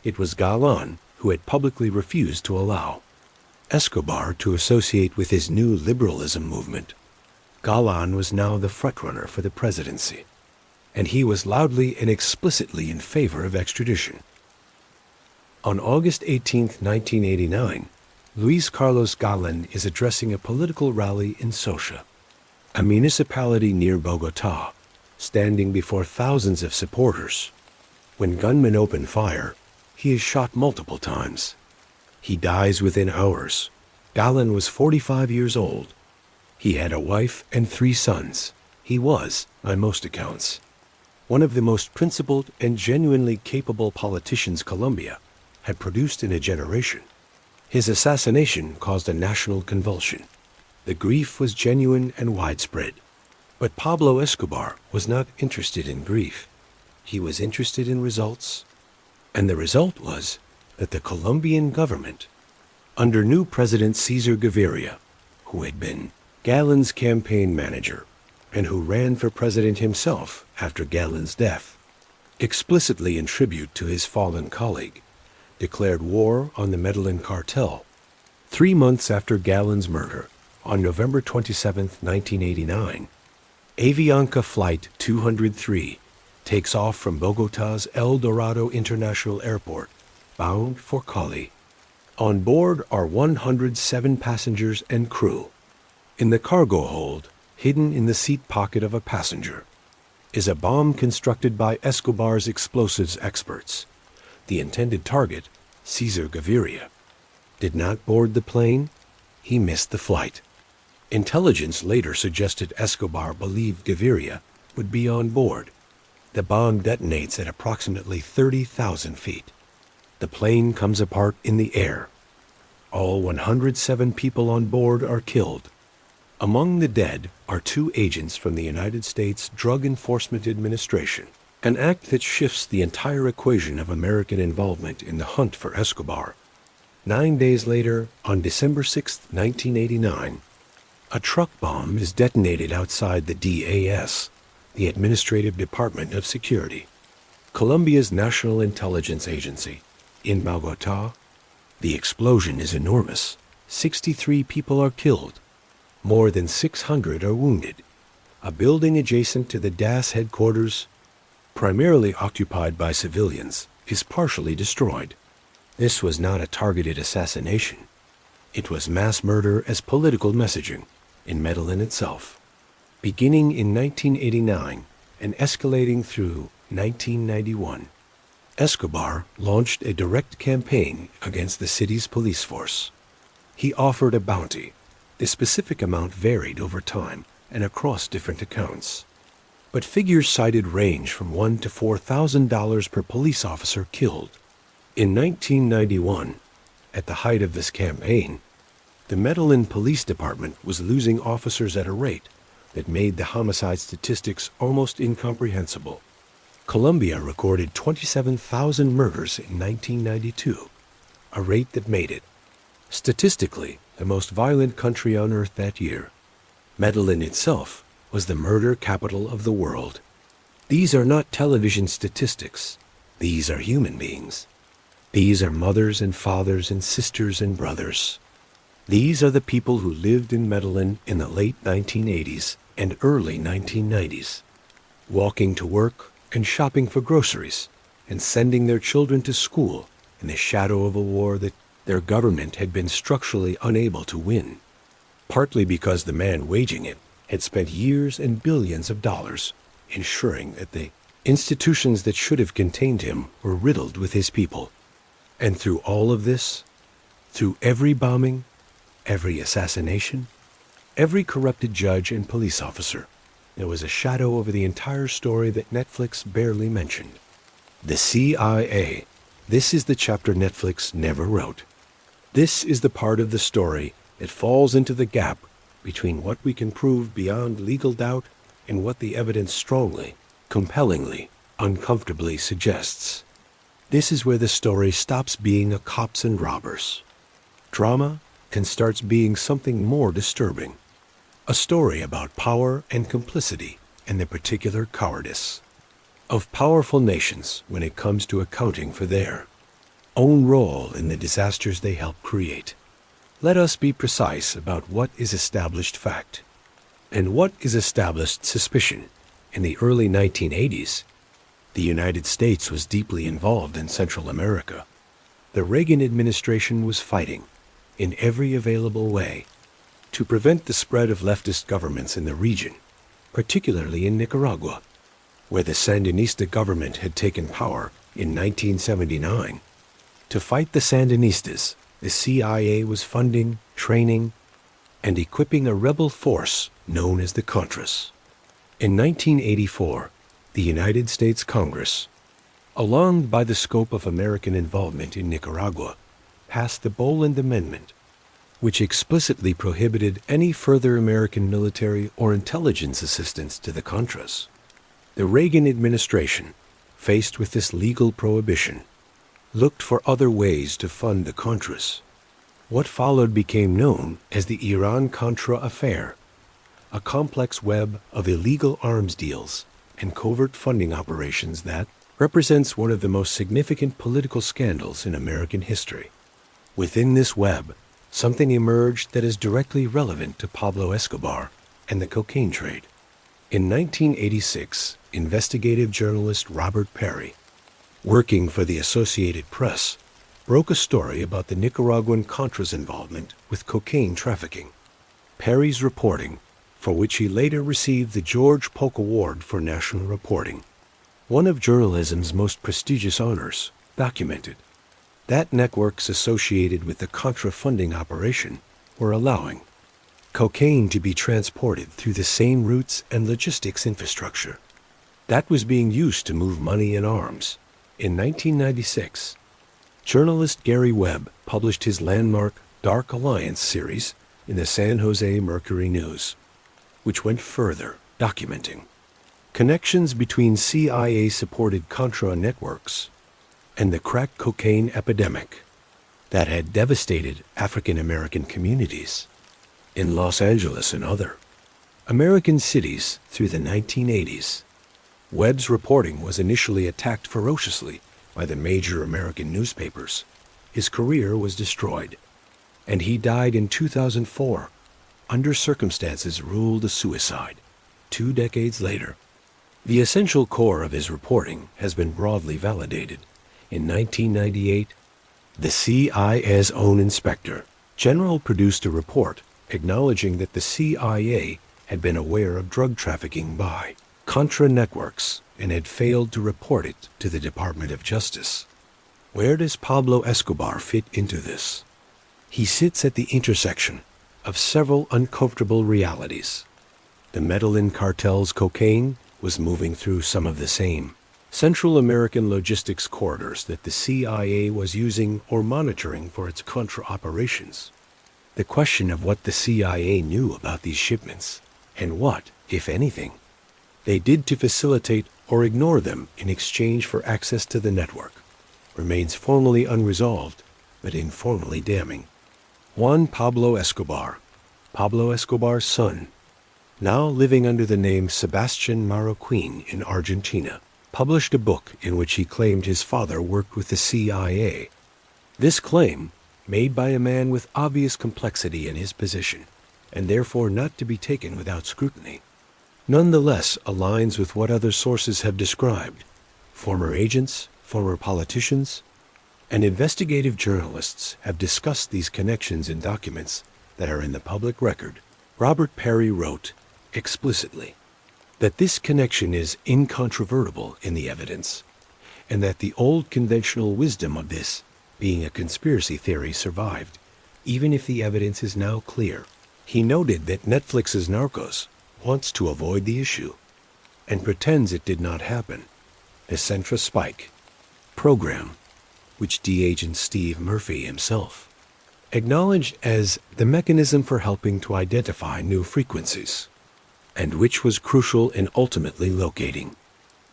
S1: It was Galán who had publicly refused to allow Escobar to associate with his new liberalism movement. Galán was now the frontrunner for the presidency, and he was loudly and explicitly in favor of extradition. On August 18, 1989, Luis Carlos Galán is addressing a political rally in Socha, a municipality near Bogotá, standing before thousands of supporters. When gunmen open fire, he is shot multiple times. He dies within hours. Galán was 45 years old. He had a wife and 3 sons. He was, on most accounts, one of the most principled and genuinely capable politicians Colombia had produced in a generation. His assassination caused a national convulsion. The grief was genuine and widespread. But Pablo Escobar was not interested in grief. He was interested in results. And the result was that the Colombian government, under new President Cesar Gaviria, who had been Galán's campaign manager and who ran for president himself after Galán's death, explicitly in tribute to his fallen colleague, declared war on the Medellin cartel. 3 months after Galán's murder, on November 27, 1989, Avianca Flight 203 takes off from Bogotá's El Dorado International Airport, bound for Cali. On board are 107 passengers and crew. In the cargo hold, hidden in the seat pocket of a passenger, is a bomb constructed by Escobar's explosives experts. The intended target, Cesar Gaviria, did not board the plane. He missed the flight. Intelligence later suggested Escobar believed Gaviria would be on board. The bomb detonates at approximately 30,000 feet. The plane comes apart in the air. All 107 people on board are killed. Among the dead are 2 agents from the United States Drug Enforcement Administration, an act that shifts the entire equation of American involvement in the hunt for Escobar. 9 days later, on December 6, 1989, a truck bomb is detonated outside the DAS, the Administrative Department of Security, Colombia's National Intelligence Agency, in Bogotá. The explosion is enormous. 63 people are killed. More than 600 are wounded. A building adjacent to the DAS headquarters, primarily occupied by civilians, is partially destroyed. This was not a targeted assassination. It was mass murder as political messaging in Medellin itself. Beginning in 1989 and escalating through 1991, Escobar launched a direct campaign against the city's police force. He offered a bounty. The specific amount varied over time and across different accounts, but figures cited range from $1,000 to $4,000 per police officer killed. In 1991, at the height of this campaign, the Medellin Police Department was losing officers at a rate that made the homicide statistics almost incomprehensible. Colombia recorded 27,000 murders in 1992, a rate that made it, statistically, the most violent country on earth that year. Medellin itself was the murder capital of the world. These are not television statistics. These are human beings. These are mothers and fathers and sisters and brothers. These are the people who lived in Medellin in the late 1980s and early 1990s, walking to work and shopping for groceries and sending their children to school in the shadow of a war that their government had been structurally unable to win, partly because the man waging it had spent years and billions of dollars ensuring that the institutions that should have contained him were riddled with his people. And through all of this, through every bombing, every assassination, every corrupted judge and police officer, there was a shadow over the entire story that Netflix barely mentioned. The CIA. This is the chapter Netflix never wrote. This is the part of the story that falls into the gap between what we can prove beyond legal doubt and what the evidence strongly, compellingly, uncomfortably suggests. This is where the story stops being a cops and robbers drama and starts being something more disturbing. A story about power and complicity and the particular cowardice of powerful nations when it comes to accounting for their own role in the disasters they help create. Let us be precise about what is established fact and what is established suspicion. In the early 1980s, the United States was deeply involved in Central America. The Reagan administration was fighting, in every available way, to prevent the spread of leftist governments in the region, particularly in Nicaragua, where the Sandinista government had taken power in 1979. To fight the Sandinistas, the CIA was funding, training, and equipping a rebel force known as the Contras. In 1984, the United States Congress, alarmed by the scope of American involvement in Nicaragua, passed the Boland Amendment, which explicitly prohibited any further American military or intelligence assistance to the Contras. The Reagan administration, faced with this legal prohibition, looked for other ways to fund the Contras. What followed became known as the Iran-Contra affair, a complex web of illegal arms deals and covert funding operations that represents one of the most significant political scandals in American history. Within this web, something emerged that is directly relevant to Pablo Escobar and the cocaine trade. In 1986, investigative journalist Robert Perry, working for the Associated Press, broke a story about the Nicaraguan Contras' involvement with cocaine trafficking. Perry's reporting, for which he later received the George Polk Award for National Reporting, one of journalism's most prestigious honors, documented that networks associated with the Contra funding operation were allowing cocaine to be transported through the same routes and logistics infrastructure that was being used to move money and arms. In 1996, journalist Gary Webb published his landmark Dark Alliance series in the San Jose Mercury News, which went further, documenting connections between CIA-supported Contra networks and the crack cocaine epidemic that had devastated African-American communities in Los Angeles and other American cities through the 1980s. Webb's reporting was initially attacked ferociously by the major American newspapers. His career was destroyed, and he died in 2004 under circumstances ruled a suicide 2 decades later. The essential core of his reporting has been broadly validated. In 1998, the CIA's own inspector general produced a report acknowledging that the CIA had been aware of drug trafficking by Contra networks and had failed to report it to the Department of Justice. Where does Pablo Escobar fit into this? He sits at the intersection of several uncomfortable realities. The Medellin cartel's cocaine was moving through some of the same Central American logistics corridors that the CIA was using or monitoring for its Contra operations. The question of what the CIA knew about these shipments, and what, if anything, they did to facilitate or ignore them in exchange for access to the network, remains formally unresolved, but informally damning. Juan Pablo Escobar, Pablo Escobar's son, now living under the name Sebastian Marroquin in Argentina, published a book in which he claimed his father worked with the CIA. This claim, made by a man with obvious complexity in his position, and therefore not to be taken without scrutiny, nonetheless aligns with what other sources have described. Former agents, former politicians, and investigative journalists have discussed these connections in documents that are in the public record. Robert Perry wrote explicitly that this connection is incontrovertible in the evidence, and that the old conventional wisdom of this being a conspiracy theory survived, even if the evidence is now clear. He noted that Netflix's Narcos wants to avoid the issue and pretends it did not happen. The Centra Spike program, which D-Agent Steve Murphy himself acknowledged as the mechanism for helping to identify new frequencies, and which was crucial in ultimately locating.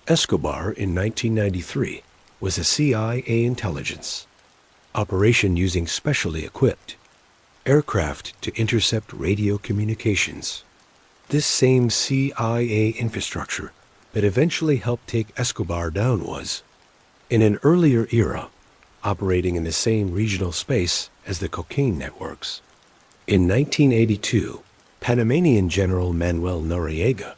S1: Escobar in 1993 was a CIA intelligence operation using specially equipped aircraft to intercept radio communications. This same CIA infrastructure that eventually helped take Escobar down was, in an earlier era, operating in the same regional space as the cocaine networks. In 1982, Panamanian General Manuel Noriega,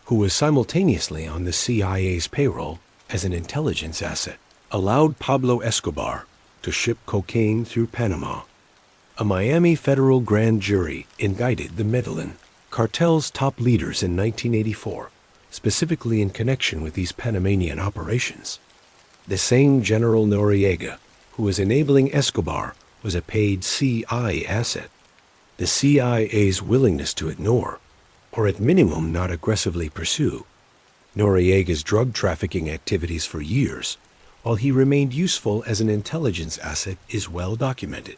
S1: who was simultaneously on the CIA's payroll as an intelligence asset, allowed Pablo Escobar to ship cocaine through Panama. A Miami federal grand jury indicted the Medellin Cartel's top leaders in 1984, specifically in connection with these Panamanian operations. The same General Noriega who was enabling Escobar was a paid CIA asset. The CIA's willingness to ignore, or at minimum not aggressively pursue, Noriega's drug trafficking activities for years, while he remained useful as an intelligence asset, is well documented.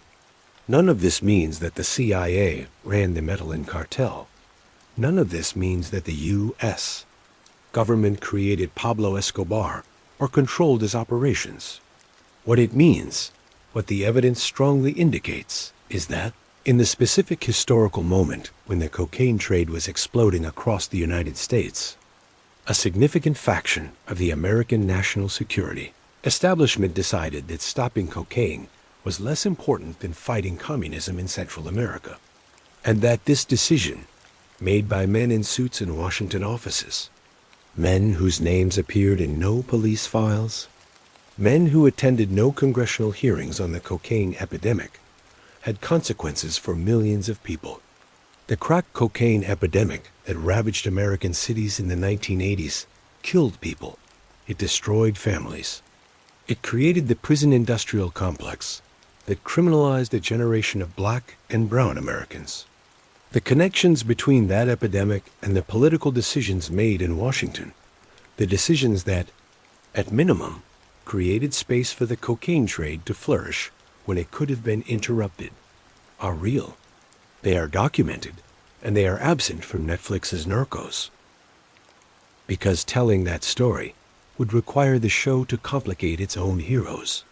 S1: None of this means that the CIA ran the Medellin cartel. None of this means that the U.S. government created Pablo Escobar or controlled his operations. What it means, what the evidence strongly indicates, is that in the specific historical moment when the cocaine trade was exploding across the United States, a significant faction of the American national security establishment decided that stopping cocaine was less important than fighting communism in Central America, and that this decision, made by men in suits in Washington offices, men whose names appeared in no police files, men who attended no congressional hearings on the cocaine epidemic, had consequences for millions of people. The crack cocaine epidemic that ravaged American cities in the 1980s killed people. It destroyed families. It created the prison industrial complex that criminalized a generation of black and brown Americans. The connections between that epidemic and the political decisions made in Washington, the decisions that, at minimum, created space for the cocaine trade to flourish when it could have been interrupted, are real. They are documented, and they are absent from Netflix's Narcos. Because telling that story would require the show to complicate its own heroes.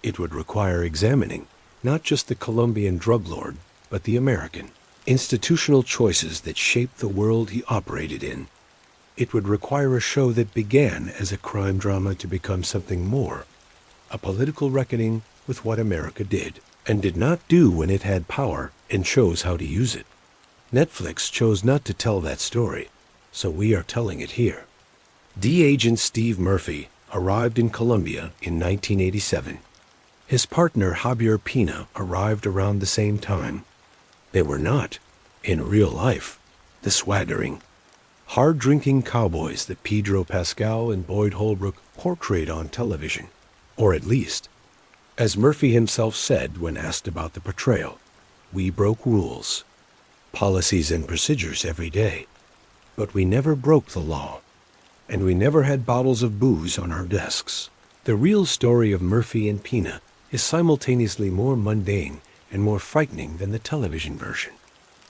S1: It would require examining not just the Colombian drug lord, but the American institutional choices that shaped the world he operated in. It would require a show that began as a crime drama to become something more, a political reckoning with what America did and did not do when it had power and chose how to use it. Netflix chose not to tell that story, so we are telling it here. D. Agent Steve Murphy arrived in Colombia in 1987. His partner Javier Pina arrived around the same time. They were not, in real life, the swaggering, hard-drinking cowboys that Pedro Pascal and Boyd Holbrook portrayed on television, or at least, as Murphy himself said when asked about the portrayal, we broke rules, policies and procedures every day, but we never broke the law, and we never had bottles of booze on our desks. The real story of Murphy and Pina is simultaneously more mundane and more frightening than the television version.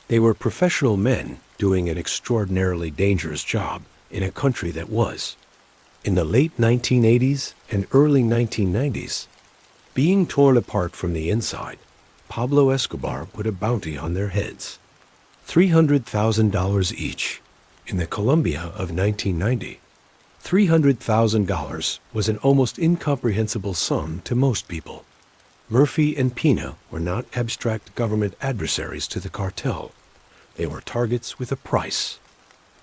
S1: They were professional men doing an extraordinarily dangerous job in a country that was, in the late 1980s and early 1990s, being torn apart from the inside. Pablo Escobar put a bounty on their heads, $300,000 each. In the Colombia of 1990, $300,000 was an almost incomprehensible sum to most people. Murphy and Pina were not abstract government adversaries to the cartel. They were targets with a price.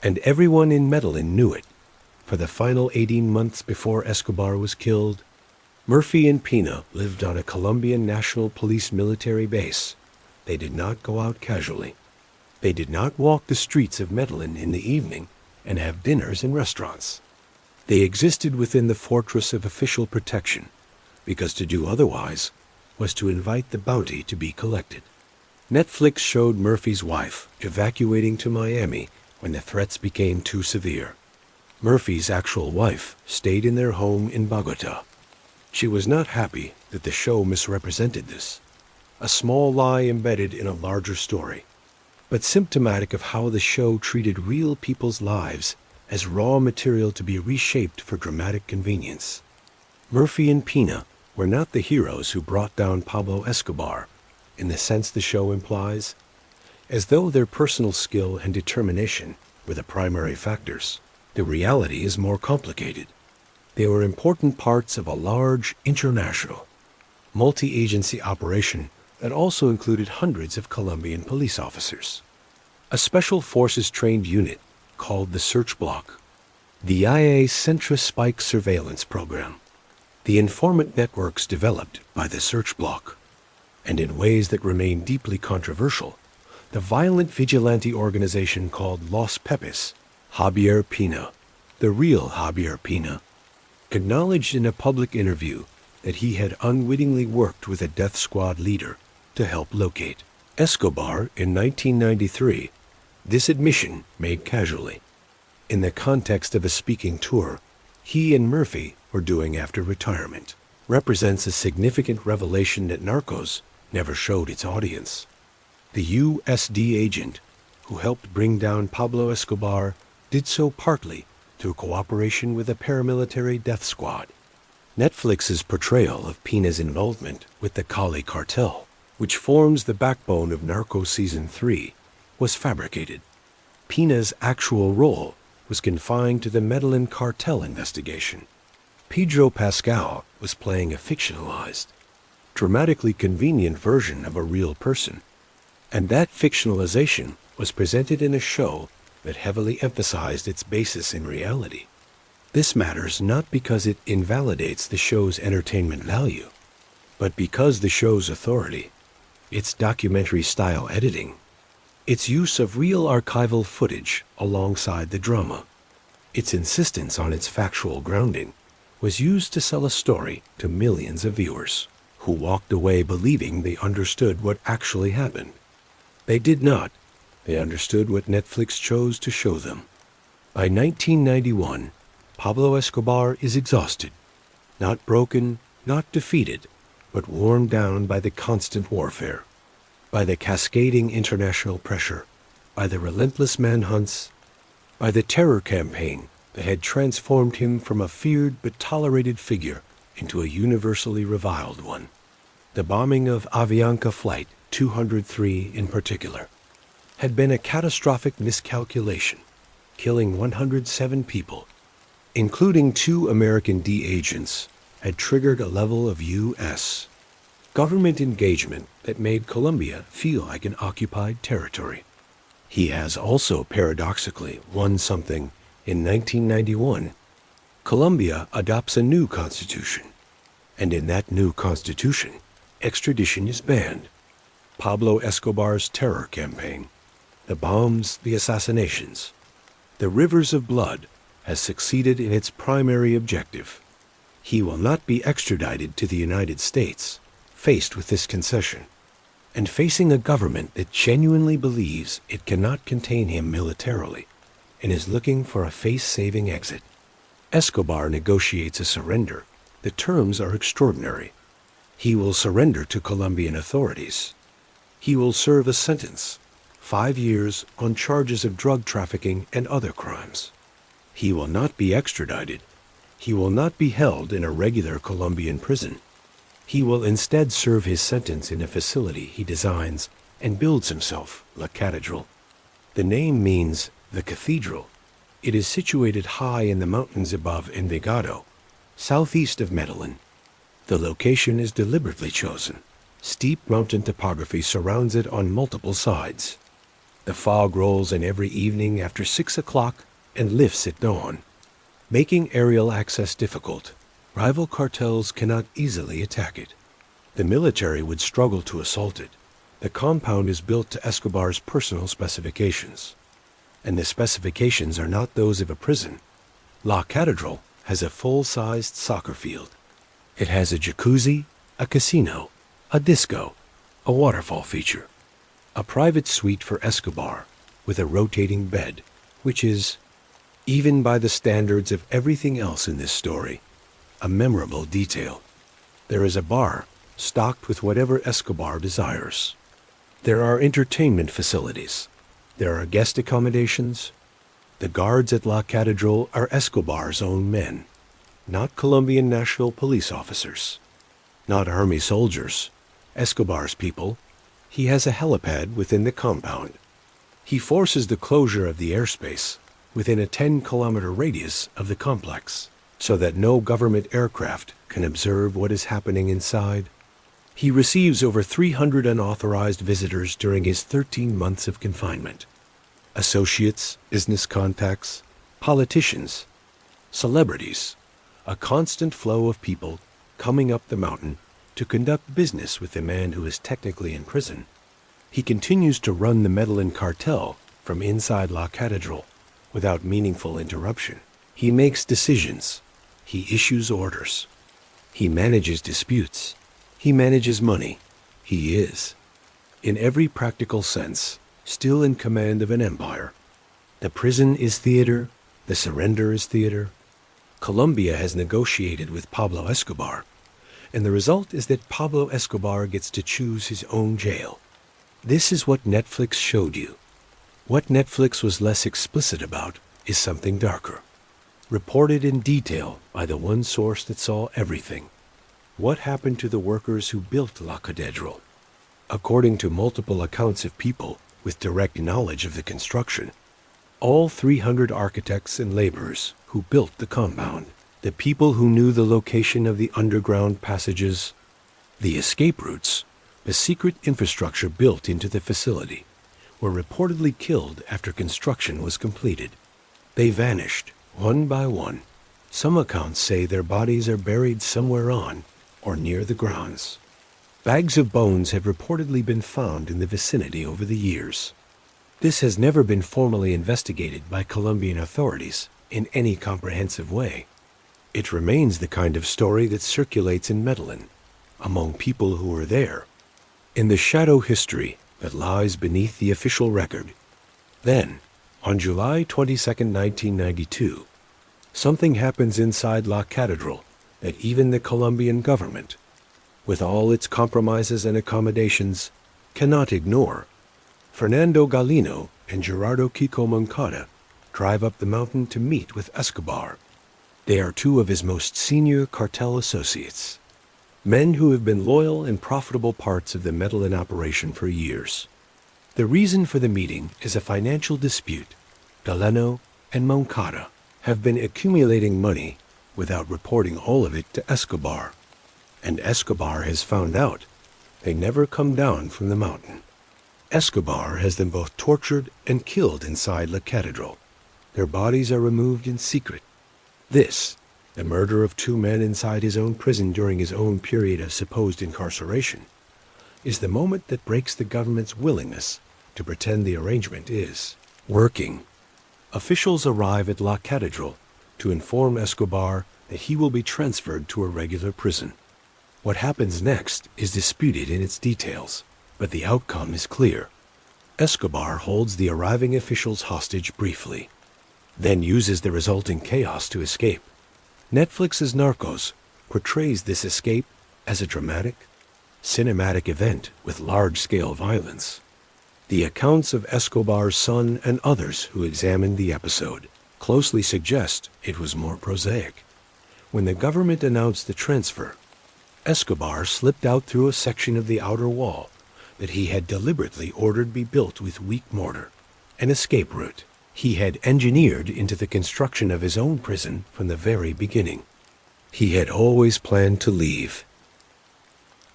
S1: And everyone in Medellin knew it. For the final 18 months before Escobar was killed, Murphy and Pina lived on a Colombian National Police military base. They did not go out casually. They did not walk the streets of Medellin in the evening and have dinners in restaurants. They existed within the fortress of official protection, because to do otherwise was to invite the bounty to be collected. Netflix showed Murphy's wife evacuating to Miami when the threats became too severe. Murphy's actual wife stayed in their home in Bogota. She was not happy that the show misrepresented this, a small lie embedded in a larger story. but symptomatic of how the show treated real people's lives as raw material to be reshaped for dramatic convenience. Murphy and Pina were not the heroes who brought down Pablo Escobar, in the sense the show implies, as though their personal skill and determination were the primary factors. The reality is more complicated. They were important parts of a large, international, multi-agency operation that also included hundreds of Colombian police officers. A special forces trained unit called the Search Block, the IA's Centra Spike surveillance program, the informant networks developed by the Search Block, and in ways that remain deeply controversial, the violent vigilante organization called Los Pepes. Javier Pina, the real Javier Pina, acknowledged in a public interview that he had unwittingly worked with a death squad leader to help locate Escobar in 1993. This admission, made casually, in the context of a speaking tour he and Murphy were doing after retirement, represents a significant revelation that Narcos never showed its audience. The USD agent who helped bring down Pablo Escobar did so partly through cooperation with a paramilitary death squad. Netflix's portrayal of Pina's involvement with the Cali Cartel, which forms the backbone of Narcos Season 3, was fabricated. Pina's actual role was confined to the Medellin cartel investigation. Pedro Pascal was playing a fictionalized, dramatically convenient version of a real person, and that fictionalization was presented in a show that heavily emphasized its basis in reality. This matters not because it invalidates the show's entertainment value, but because the show's authority, its documentary-style editing, its use of real archival footage alongside the drama, its insistence on its factual grounding, was used to sell a story to millions of viewers who walked away believing they understood what actually happened. They did not. They understood what Netflix chose to show them. By 1991, Pablo Escobar is exhausted, not broken, not defeated, but worn down by the constant warfare, by the cascading international pressure, by the relentless manhunts, by the terror campaign that had transformed him from a feared but tolerated figure into a universally reviled one. The bombing of Avianca Flight 203 in particular had been a catastrophic miscalculation, killing 107 people, including 2 American D agents, had triggered a level of U.S. government engagement that made Colombia feel like an occupied territory. He has also paradoxically won something in 1991. Colombia adopts a new constitution, and in that new constitution, extradition is banned. Pablo Escobar's terror campaign, the bombs, the assassinations, the rivers of blood, has succeeded in its primary objective. He will not be extradited to the United States, faced with this concession, and facing a government that genuinely believes it cannot contain him militarily and is looking for a face-saving exit. Escobar negotiates a surrender. The terms are extraordinary. He will surrender to Colombian authorities. He will serve a sentence, 5 years on charges of drug trafficking and other crimes. He will not be extradited. He will not be held in a regular Colombian prison. He will instead serve his sentence in a facility he designs and builds himself, La Catedral. The name means the cathedral. It is situated high in the mountains above Envigado, southeast of Medellin. The location is deliberately chosen. Steep mountain topography surrounds it on multiple sides. The fog rolls in every evening after 6 o'clock and lifts at dawn, making aerial access difficult. Rival cartels cannot easily attack it. The military would struggle to assault it. The compound is built to Escobar's personal specifications, and the specifications are not those of a prison. La Catedral has a full-sized soccer field. It has a jacuzzi, a casino, a disco, a waterfall feature, a private suite for Escobar with a rotating bed, which is, even by the standards of everything else in this story, a memorable detail. There is a bar stocked with whatever Escobar desires. There are entertainment facilities, There are guest accommodations. The guards at La Catedral are Escobar's own men, not Colombian National Police officers, not army soldiers, Escobar's people. He has a helipad within the compound. He forces the closure of the airspace within a 10-kilometer radius of the complex so that no government aircraft can observe what is happening inside. He receives over 300 unauthorized visitors during his 13 months of confinement. Associates, business contacts, politicians, celebrities, a constant flow of people coming up the mountain to conduct business with the man who is technically in prison. He continues to run the Medellin cartel from inside La Catedral without meaningful interruption. He makes decisions. He issues orders. He manages disputes. He manages money. He is, in every practical sense, still in command of an empire. The prison is theater. The surrender is theater. Colombia has negotiated with Pablo Escobar, and the result is that Pablo Escobar gets to choose his own jail. This is what Netflix showed you. What Netflix was less explicit about is something darker, reported in detail by the one source that saw everything. What happened to the workers who built La Catedral? According to multiple accounts of people with direct knowledge of the construction, all 300 architects and laborers who built the compound, the people who knew the location of the underground passages, the escape routes, the secret infrastructure built into the facility, were reportedly killed after construction was completed. They vanished, one by one. Some accounts say their bodies are buried somewhere on or near the grounds. Bags of bones have reportedly been found in the vicinity over the years. This has never been formally investigated by Colombian authorities in any comprehensive way. It remains the kind of story that circulates in Medellin, among people who were there, in the shadow history that lies beneath the official record. Then, on July 22, 1992, something happens inside La Catedral that even the Colombian government, with all its compromises and accommodations, cannot ignore. Fernando Galino and Gerardo Kiko Moncada drive up the mountain to meet with Escobar. They are two of his most senior cartel associates, men who have been loyal and profitable parts of the Medellin operation for years. The reason for the meeting is a financial dispute. Galeno and Moncada have been accumulating money without reporting all of it to Escobar, and Escobar has found out they never come down from the mountain. Escobar has them both tortured and killed inside La Catedral. Their bodies are removed in secret. This, the murder of two men inside his own prison during his own period of supposed incarceration, is the moment that breaks the government's willingness to pretend the arrangement is working. Officials arrive at La Catedral to inform Escobar that he will be transferred to a regular prison. What happens next is disputed in its details, but the outcome is clear. Escobar holds the arriving officials hostage briefly, then uses the resulting chaos to escape. Netflix's Narcos portrays this escape as a dramatic, cinematic event with large-scale violence. The accounts of Escobar's son and others who examined the episode closely suggest it was more prosaic. When the government announced the transfer, Escobar slipped out through a section of the outer wall that he had deliberately ordered be built with weak mortar, an escape route he had engineered into the construction of his own prison from the very beginning. He had always planned to leave.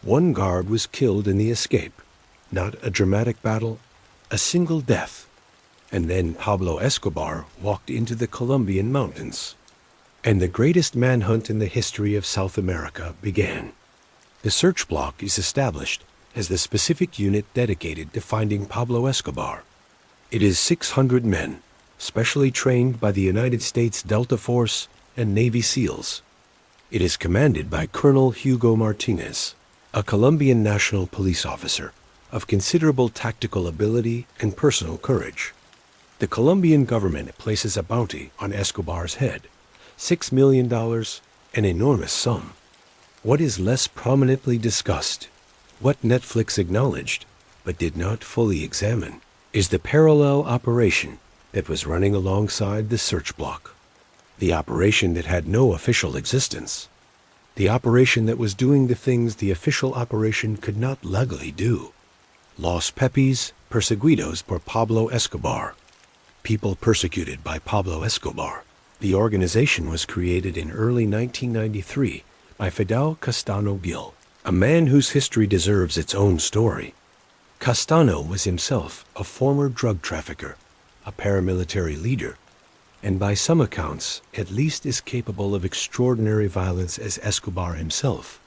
S1: One guard was killed in the escape, not a dramatic battle, a single death, and then Pablo Escobar walked into the Colombian mountains, and the greatest manhunt in the history of South America began. The search block is established as the specific unit dedicated to finding Pablo Escobar. It is 600 men, specially trained by the United States Delta Force and Navy SEALs. It is commanded by Colonel Hugo Martinez, a Colombian national police officer of considerable tactical ability and personal courage. The Colombian government places a bounty on Escobar's head, $6 million, an enormous sum. What is less prominently discussed, what Netflix acknowledged but did not fully examine, is the parallel operation that was running alongside the search block. The operation that had no official existence. The operation that was doing the things the official operation could not legally do. Los Pepis Perseguidos por Pablo Escobar. People persecuted by Pablo Escobar. The organization was created in early 1993 by Fidel Castano Gil, a man whose history deserves its own story. Castano was himself a former drug trafficker, a paramilitary leader, and by some accounts at least as capable of extraordinary violence as Escobar himself.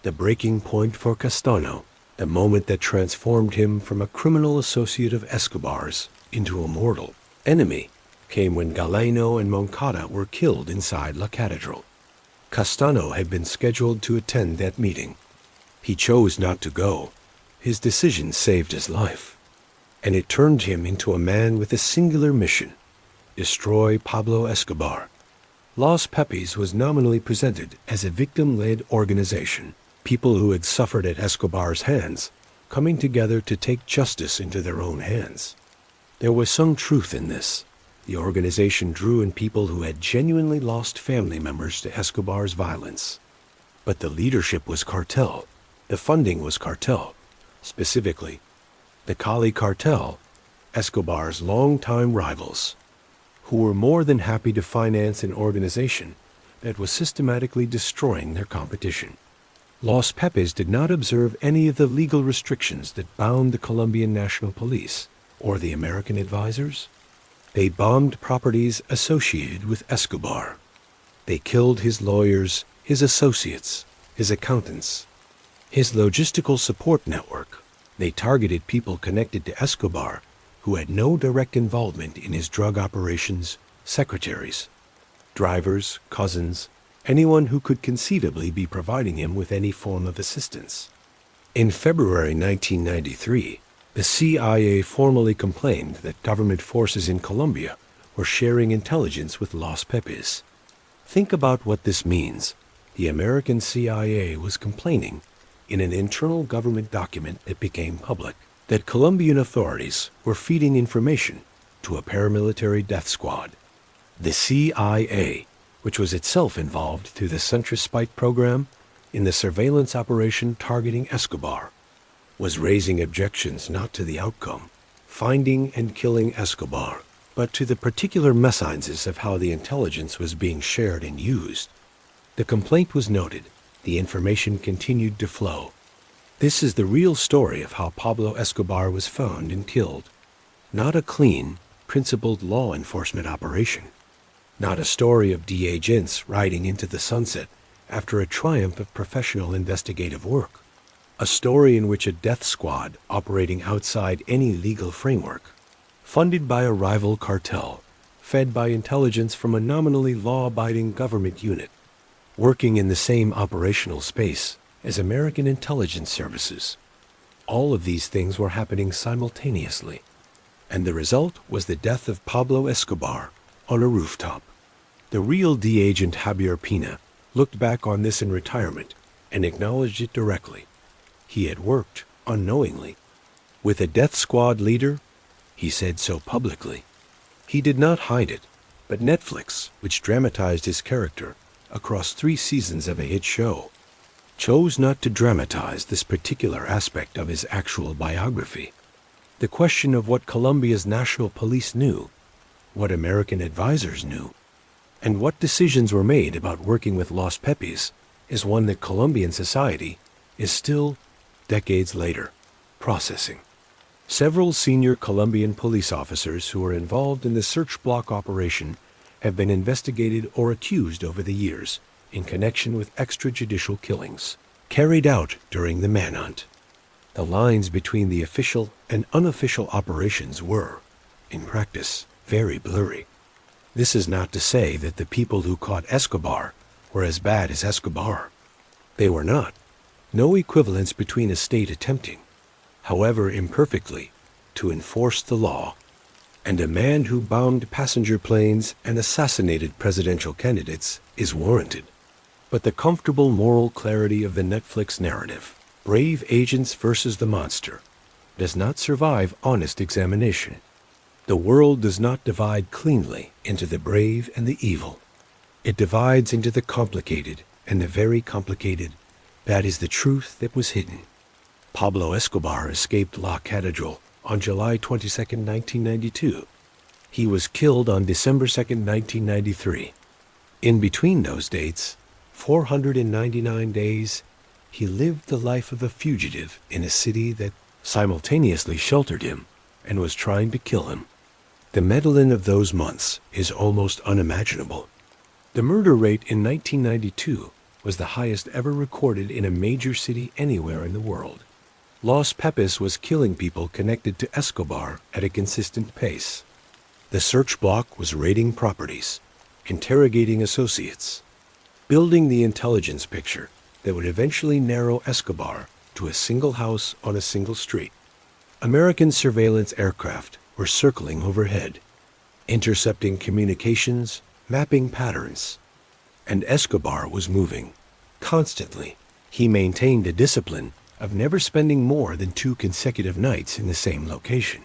S1: The breaking point for Castano, the moment that transformed him from a criminal associate of Escobar's into a mortal enemy, came when Galeno and Moncada were killed inside La Catedral. Castano had been scheduled to attend that meeting. He chose not to go. His decision saved his life, and it turned him into a man with a singular mission: destroy Pablo Escobar. Los Pepis was nominally presented as a victim-led organization, people who had suffered at Escobar's hands, coming together to take justice into their own hands. There was some truth in this. The organization drew in people who had genuinely lost family members to Escobar's violence. But the leadership was Cartel. The funding was Cartel. Specifically, the Cali Cartel, Escobar's longtime rivals, who were more than happy to finance an organization that was systematically destroying their competition. Los Pepes did not observe any of the legal restrictions that bound the Colombian National Police or the American advisors. They bombed properties associated with Escobar. They killed his lawyers, his associates, his accountants, his logistical support network. They targeted people connected to Escobar who had no direct involvement in his drug operations: secretaries, drivers, cousins, anyone who could conceivably be providing him with any form of assistance. In February 1993, the CIA formally complained that government forces in Colombia were sharing intelligence with Los Pepes. Think about what this means. The American CIA was complaining in an internal government document that became public that Colombian authorities were feeding information to a paramilitary death squad. The CIA, which was itself involved through the centrist spite program in the surveillance operation targeting Escobar, was raising objections not to the outcome, finding and killing Escobar, but to the particular mésages of how the intelligence was being shared and used. The complaint was noted. The information continued to flow. This is the real story of how Pablo Escobar was found and killed. Not a clean, principled law enforcement operation. Not a story of agents riding into the sunset after a triumph of professional investigative work. A story in which a death squad operating outside any legal framework, funded by a rival cartel, fed by intelligence from a nominally law-abiding government unit, working in the same operational space as American intelligence services. All of these things were happening simultaneously, and the result was the death of Pablo Escobar on a rooftop. The real agent Javier Pina looked back on this in retirement and acknowledged it directly. He had worked, unknowingly, with a death squad leader. He said so publicly. He did not hide it, but Netflix, which dramatized his character across 3 seasons of a hit show, chose not to dramatize this particular aspect of his actual biography. The question of what Colombia's national police knew, what American advisors knew, and what decisions were made about working with Los Pepes is one that Colombian society is still, decades later, processing. Several senior Colombian police officers who were involved in the search block operation have been investigated or accused over the years in connection with extrajudicial killings carried out during the manhunt. The lines between the official and unofficial operations were, in practice, very blurry. This is not to say that the people who caught Escobar were as bad as Escobar. They were not. No equivalence between a state attempting, however imperfectly, to enforce the law, and a man who bombed passenger planes and assassinated presidential candidates is warranted. But the comfortable moral clarity of the Netflix narrative, brave agents versus the monster, does not survive honest examination. The world does not divide cleanly into the brave and the evil. It divides into the complicated and the very complicated. That is the truth that was hidden. Pablo Escobar escaped La Catedral on July 22, 1992. He was killed on December 2, 1993. In between those dates, 499 days, he lived the life of a fugitive in a city that simultaneously sheltered him and was trying to kill him. The Medellin of those months is almost unimaginable. The murder rate in 1992 was the highest ever recorded in a major city anywhere in the world. Los Pepes was killing people connected to Escobar at a consistent pace. The search block was raiding properties, interrogating associates, building the intelligence picture that would eventually narrow Escobar to a single house on a single street. American surveillance aircraft were circling overhead, intercepting communications, mapping patterns. And Escobar was moving. Constantly, he maintained a discipline of never spending more than 2 consecutive nights in the same location.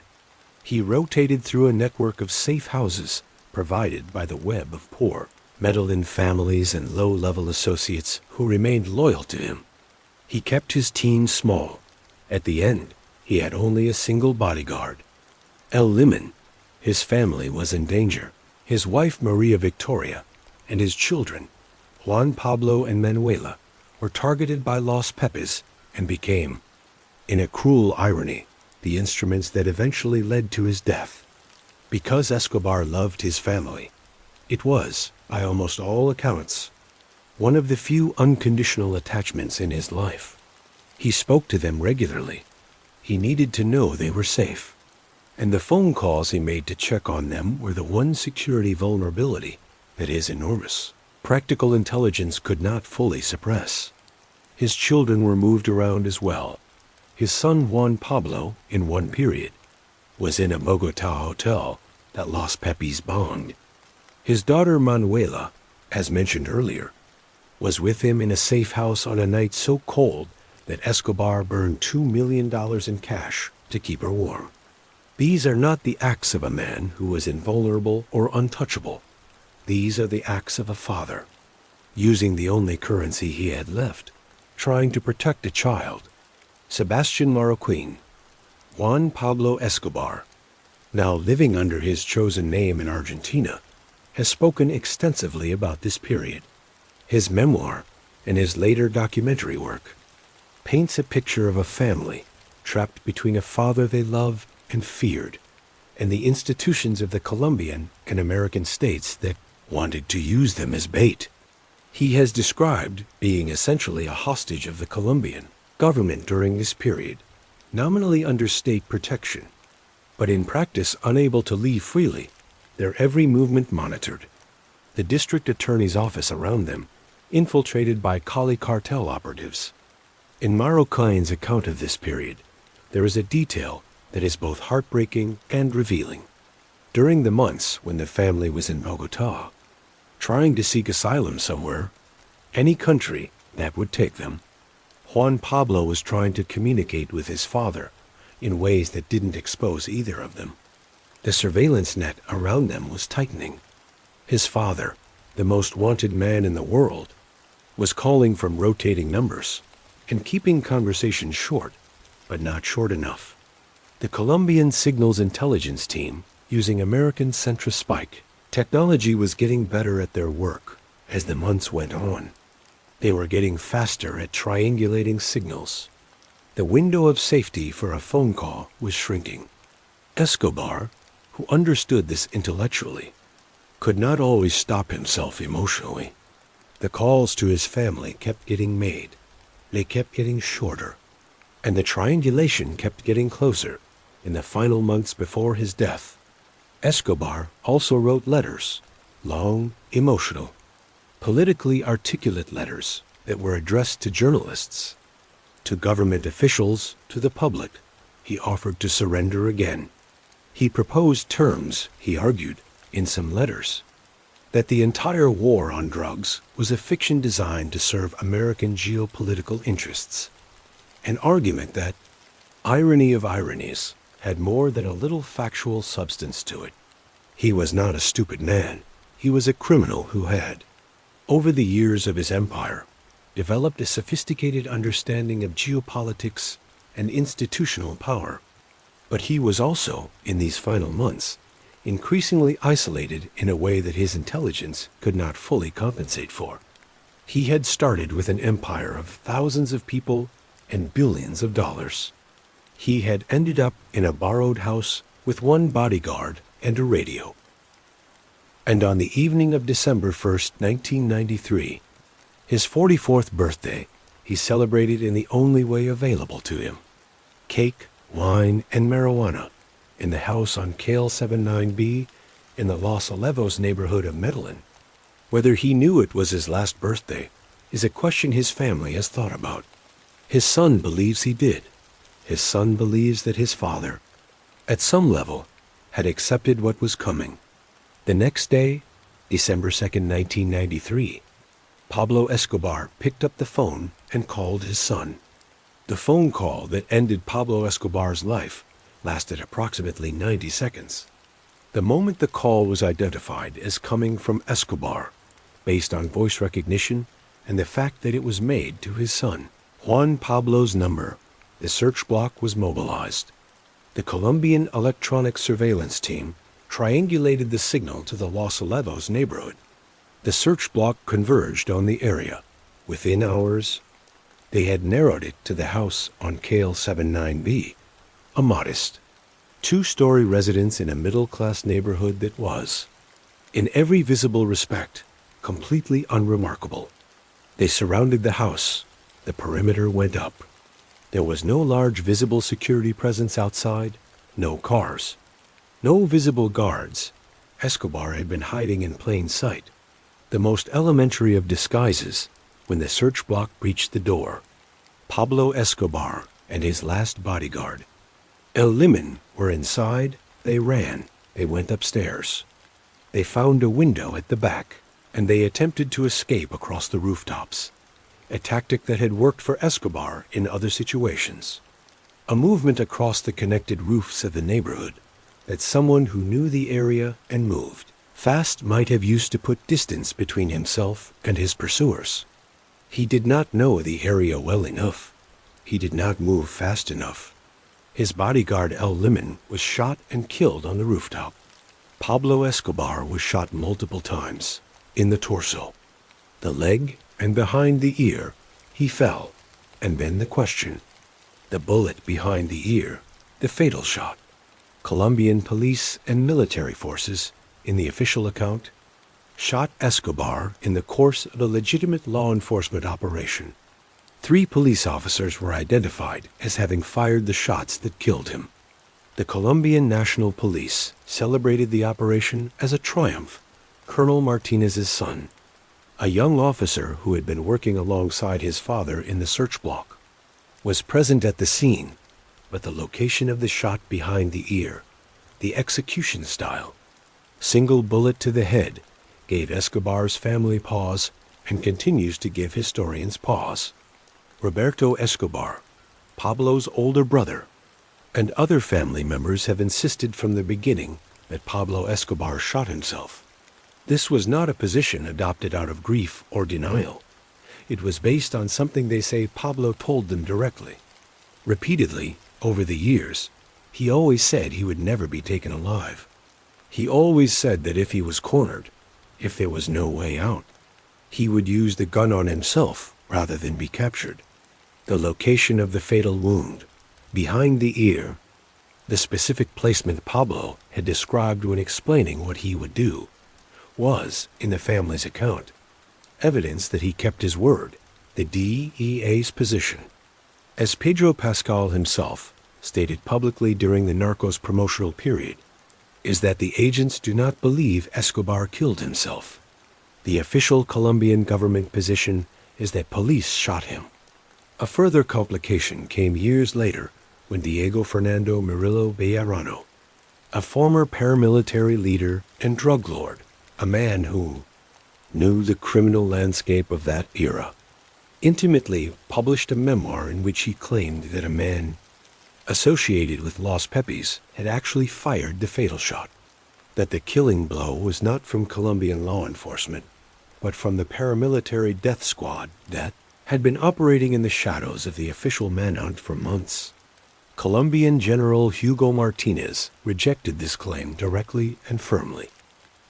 S1: He rotated through a network of safe houses provided by the web of poor Medellin families and low-level associates who remained loyal to him. He kept his team small. At the end, he had only a single bodyguard. El Liman, his family was in danger. His wife Maria Victoria and his children, Juan Pablo and Manuela, were targeted by Los Pepes and became, in a cruel irony, the instruments that eventually led to his death. Because Escobar loved his family, it was, by almost all accounts, one of the few unconditional attachments in his life. He spoke to them regularly. He needed to know they were safe. And the phone calls he made to check on them were the one security vulnerability that is enormous. Practical intelligence could not fully suppress. His children were moved around as well. His son Juan Pablo, in one period, was in a Bogota hotel that Los Pepes bombed. His daughter Manuela, as mentioned earlier, was with him in a safe house on a night so cold that Escobar burned $2 million in cash to keep her warm. These are not the acts of a man who was invulnerable or untouchable. These are the acts of a father, using the only currency he had left, trying to protect a child. Sebastian Marroquin, Juan Pablo Escobar, now living under his chosen name in Argentina, has spoken extensively about this period. His memoir and his later documentary work paints a picture of a family trapped between a father they loved and feared, and the institutions of the Colombian and American states that wanted to use them as bait. He has described being essentially a hostage of the Colombian government during this period, nominally under state protection, but in practice unable to leave freely, their every movement monitored. The district attorney's office around them infiltrated by Cali cartel operatives. In Marroquin's account of this period, there is a detail that is both heartbreaking and revealing. During the months when the family was in Bogota, trying to seek asylum somewhere, any country that would take them, Juan Pablo was trying to communicate with his father in ways that didn't expose either of them. The surveillance net around them was tightening. His father, the most wanted man in the world, was calling from rotating numbers and keeping conversations short, but not short enough. The Colombian Signals Intelligence Team, using American Centra-Spike, technology was getting better at their work as the months went on. They were getting faster at triangulating signals. The window of safety for a phone call was shrinking. Escobar, who understood this intellectually, could not always stop himself emotionally. The calls to his family kept getting made. They kept getting shorter, and the triangulation kept getting closer in the final months before his death. Escobar also wrote letters, long, emotional, politically articulate letters that were addressed to journalists, to government officials, to the public. He offered to surrender again. He proposed terms, he argued, in some letters, that the entire war on drugs was a fiction designed to serve American geopolitical interests, an argument that, irony of ironies, had more than a little factual substance to it. He was not a stupid man. He was a criminal who had, over the years of his empire, developed a sophisticated understanding of geopolitics and institutional power. But he was also, in these final months, increasingly isolated in a way that his intelligence could not fully compensate for. He had started with an empire of thousands of people and billions of dollars. He had ended up in a borrowed house with one bodyguard and a radio. And on the evening of December 1st, 1993, his 44th birthday, he celebrated in the only way available to him: cake, wine, and marijuana in the house on Cale 79B in the Los Olivos neighborhood of Medellin. Whether he knew it was his last birthday is a question his family has thought about. His son believes he did. His son believes that his father, at some level, had accepted what was coming. The next day, December 2nd, 1993, Pablo Escobar picked up the phone and called his son. The phone call that ended Pablo Escobar's life lasted approximately 90 seconds. The moment the call was identified as coming from Escobar, based on voice recognition and the fact that it was made to his son, Juan Pablo's number, the search block was mobilized. The Colombian electronic surveillance team triangulated the signal to the Los Olivos neighborhood. The search block converged on the area. Within hours, they had narrowed it to the house on Cale 79B, a modest, two-story residence in a middle-class neighborhood that was, in every visible respect, completely unremarkable. They surrounded the house. The perimeter went up. There was no large visible security presence outside, no cars, no visible guards. Escobar had been hiding in plain sight, the most elementary of disguises, when the search block breached the door. Pablo Escobar and his last bodyguard, El Liman, were inside. They ran. They went upstairs. They found a window at the back, and they attempted to escape across the rooftops, a tactic that had worked for Escobar in other situations. A movement across the connected roofs of the neighborhood that someone who knew the area and moved fast might have used to put distance between himself and his pursuers. He did not know the area well enough. He did not move fast enough. His bodyguard El Liman was shot and killed on the rooftop. Pablo Escobar was shot multiple times, in the torso, the leg, and behind the ear. He fell. And then the question. The bullet behind the ear, the fatal shot. Colombian police and military forces, in the official account, shot Escobar in the course of a legitimate law enforcement operation. 3 police officers were identified as having fired the shots that killed him. The Colombian National Police celebrated the operation as a triumph. Colonel Martinez's son, a young officer who had been working alongside his father in the search block, was present at the scene, but the location of the shot behind the ear, the execution style, single bullet to the head, gave Escobar's family pause and continues to give historians pause. Roberto Escobar, Pablo's older brother, and other family members have insisted from the beginning that Pablo Escobar shot himself. This was not a position adopted out of grief or denial. It was based on something they say Pablo told them directly. Repeatedly, over the years, he always said he would never be taken alive. He always said that if he was cornered, if there was no way out, he would use the gun on himself rather than be captured. The location of the fatal wound, behind the ear, the specific placement Pablo had described when explaining what he would do, was, in the family's account, evidence that he kept his word, the DEA's position. As Pedro Pascal himself stated publicly during the Narcos promotional period, is that the agents do not believe Escobar killed himself. The official Colombian government position is that police shot him. A further complication came years later when Diego Fernando Murillo Bejarano, a former paramilitary leader and drug lord, a man who knew the criminal landscape of that era, intimately published a memoir in which he claimed that a man associated with Los Pepes, had actually fired the fatal shot. That the killing blow was not from Colombian law enforcement, but from the paramilitary death squad that had been operating in the shadows of the official manhunt for months. Colombian General Hugo Martinez rejected this claim directly and firmly.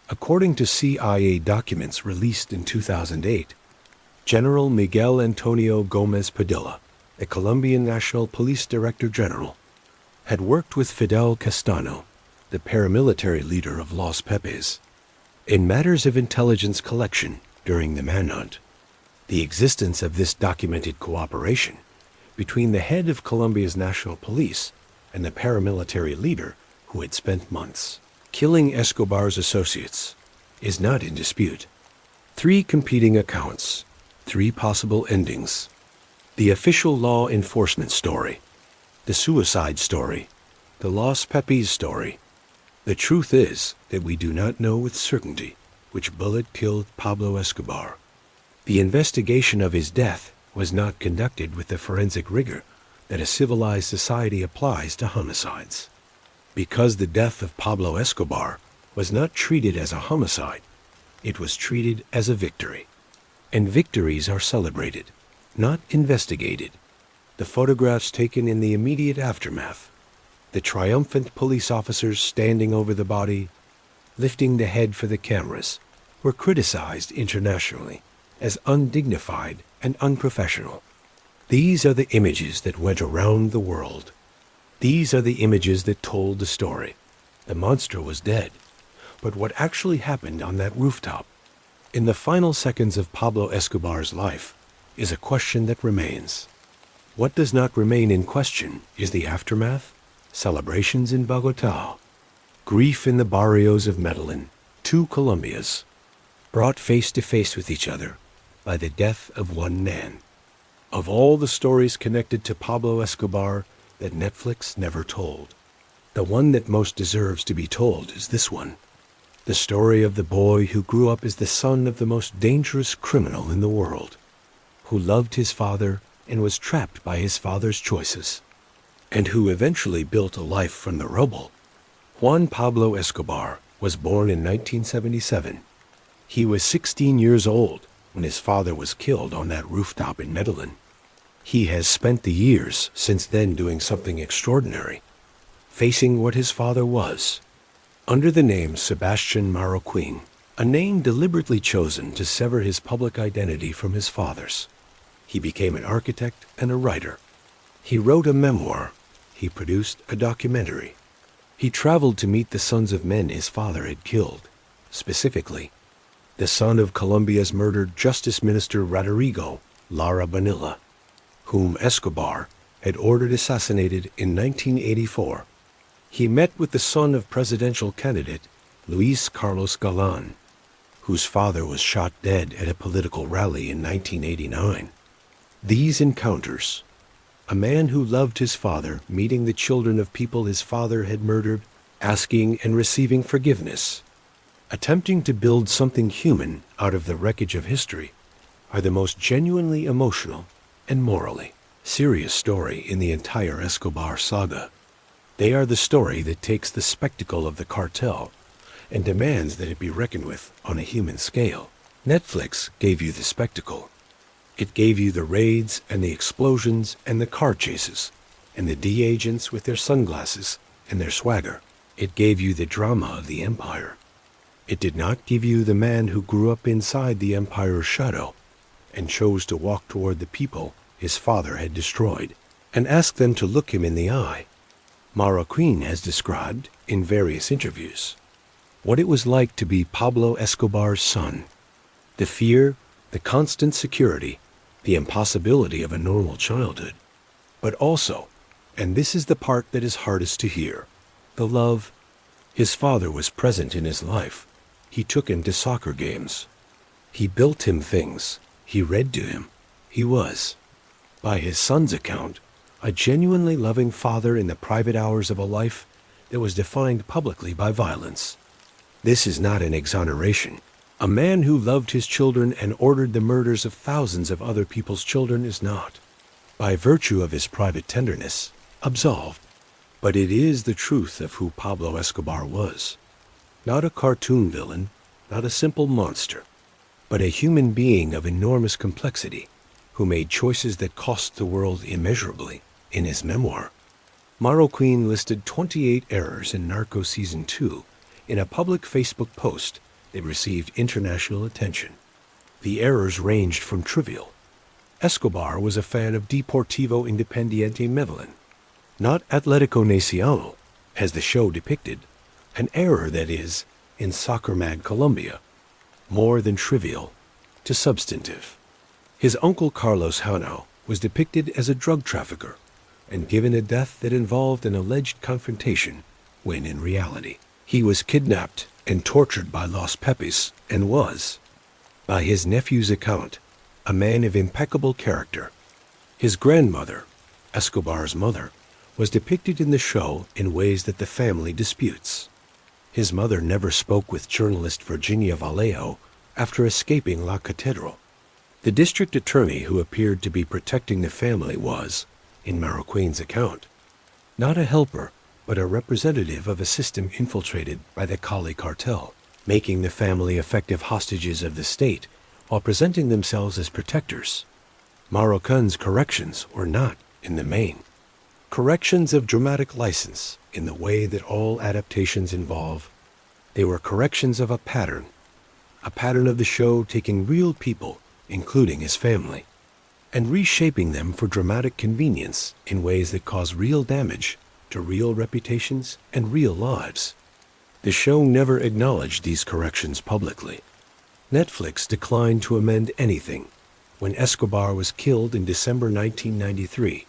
S1: According to CIA documents released in 2008, General Miguel Antonio Gomez Padilla, the Colombian National Police Director General, had worked with Fidel Castano, the paramilitary leader of Los Pepes, in matters of intelligence collection during the manhunt. The existence of this documented cooperation between the head of Colombia's national police and the paramilitary leader who had spent months killing Escobar's associates is not in dispute. 3 competing accounts, 3 possible endings. The official law enforcement story, the suicide story, the Los Pepes story. The truth is that we do not know with certainty which bullet killed Pablo Escobar. The investigation of his death was not conducted with the forensic rigor that a civilized society applies to homicides. Because the death of Pablo Escobar was not treated as a homicide, it was treated as a victory. And victories are celebrated, not investigated. The photographs taken in the immediate aftermath, the triumphant police officers standing over the body, lifting the head for the cameras, were criticized internationally as undignified and unprofessional. These are the images that went around the world. These are the images that told the story. The monster was dead, but what actually happened on that rooftop, in the final seconds of Pablo Escobar's life, is a question that remains. What does not remain in question is the aftermath, celebrations in Bogotá, grief in the barrios of Medellin, 2 Colombias, brought face to face with each other by the death of one man. Of all the stories connected to Pablo Escobar that Netflix never told, the one that most deserves to be told is this one. The story of the boy who grew up as the son of the most dangerous criminal in the world, who loved his father and was trapped by his father's choices, and who eventually built a life from the rubble. Juan Pablo Escobar was born in 1977. He was 16 years old when his father was killed on that rooftop in Medellin. He has spent the years since then doing something extraordinary, facing what his father was, under the name Sebastian Marroquin, a name deliberately chosen to sever his public identity from his father's. He became an architect and a writer. He wrote a memoir. He produced a documentary. He traveled to meet the sons of men his father had killed, specifically the son of Colombia's murdered Justice Minister Rodrigo Lara Bonilla, whom Escobar had ordered assassinated in 1984. He met with the son of presidential candidate Luis Carlos Galán, whose father was shot dead at a political rally in 1989. These encounters, a man who loved his father meeting the children of people his father had murdered, asking and receiving forgiveness, attempting to build something human out of the wreckage of history, are the most genuinely emotional and morally serious story in the entire Escobar saga. They are the story that takes the spectacle of the cartel and demands that it be reckoned with on a human scale. Netflix gave you the spectacle. It gave you the raids and the explosions and the car chases and the D agents with their sunglasses and their swagger. It gave you the drama of the empire. It did not give you the man who grew up inside the empire's shadow and chose to walk toward the people his father had destroyed and ask them to look him in the eye. Marroquin has described, in various interviews, what it was like to be Pablo Escobar's son. The fear, the constant security, the impossibility of a normal childhood. But also, and this is the part that is hardest to hear, the love. His father was present in his life. He took him to soccer games. He built him things. He read to him. He was, by his son's account, a genuinely loving father in the private hours of a life that was defined publicly by violence. This is not an exoneration. A man who loved his children and ordered the murders of thousands of other people's children is not, by virtue of his private tenderness, absolved. But it is the truth of who Pablo Escobar was. Not a cartoon villain, not a simple monster, but a human being of enormous complexity who made choices that cost the world immeasurably. In his memoir, Marroquin listed 28 errors in Narcos Season 2 in a public Facebook post that received international attention. The errors ranged from trivial. Escobar was a fan of Deportivo Independiente Medellin, not Atlético Nacional, as the show depicted, an error that is, in Soccer Mag Colombia, more than trivial to substantive. His uncle Carlos Jano was depicted as a drug trafficker and given a death that involved an alleged confrontation, when in reality, he was kidnapped and tortured by Los Pepes and was, by his nephew's account, a man of impeccable character. His grandmother, Escobar's mother, was depicted in the show in ways that the family disputes. His mother never spoke with journalist Virginia Vallejo after escaping La Catedral. The district attorney who appeared to be protecting the family was, in Marroquin's account, not a helper, but a representative of a system infiltrated by the Cali Cartel, making the family effective hostages of the state while presenting themselves as protectors. Marroquin's corrections were not, in the main, corrections of dramatic license in the way that all adaptations involve. They were corrections of a pattern of the show taking real people, including his family, and reshaping them for dramatic convenience in ways that cause real damage to real reputations and real lives. The show never acknowledged these corrections publicly. Netflix declined to amend anything when Escobar was killed in December 1993.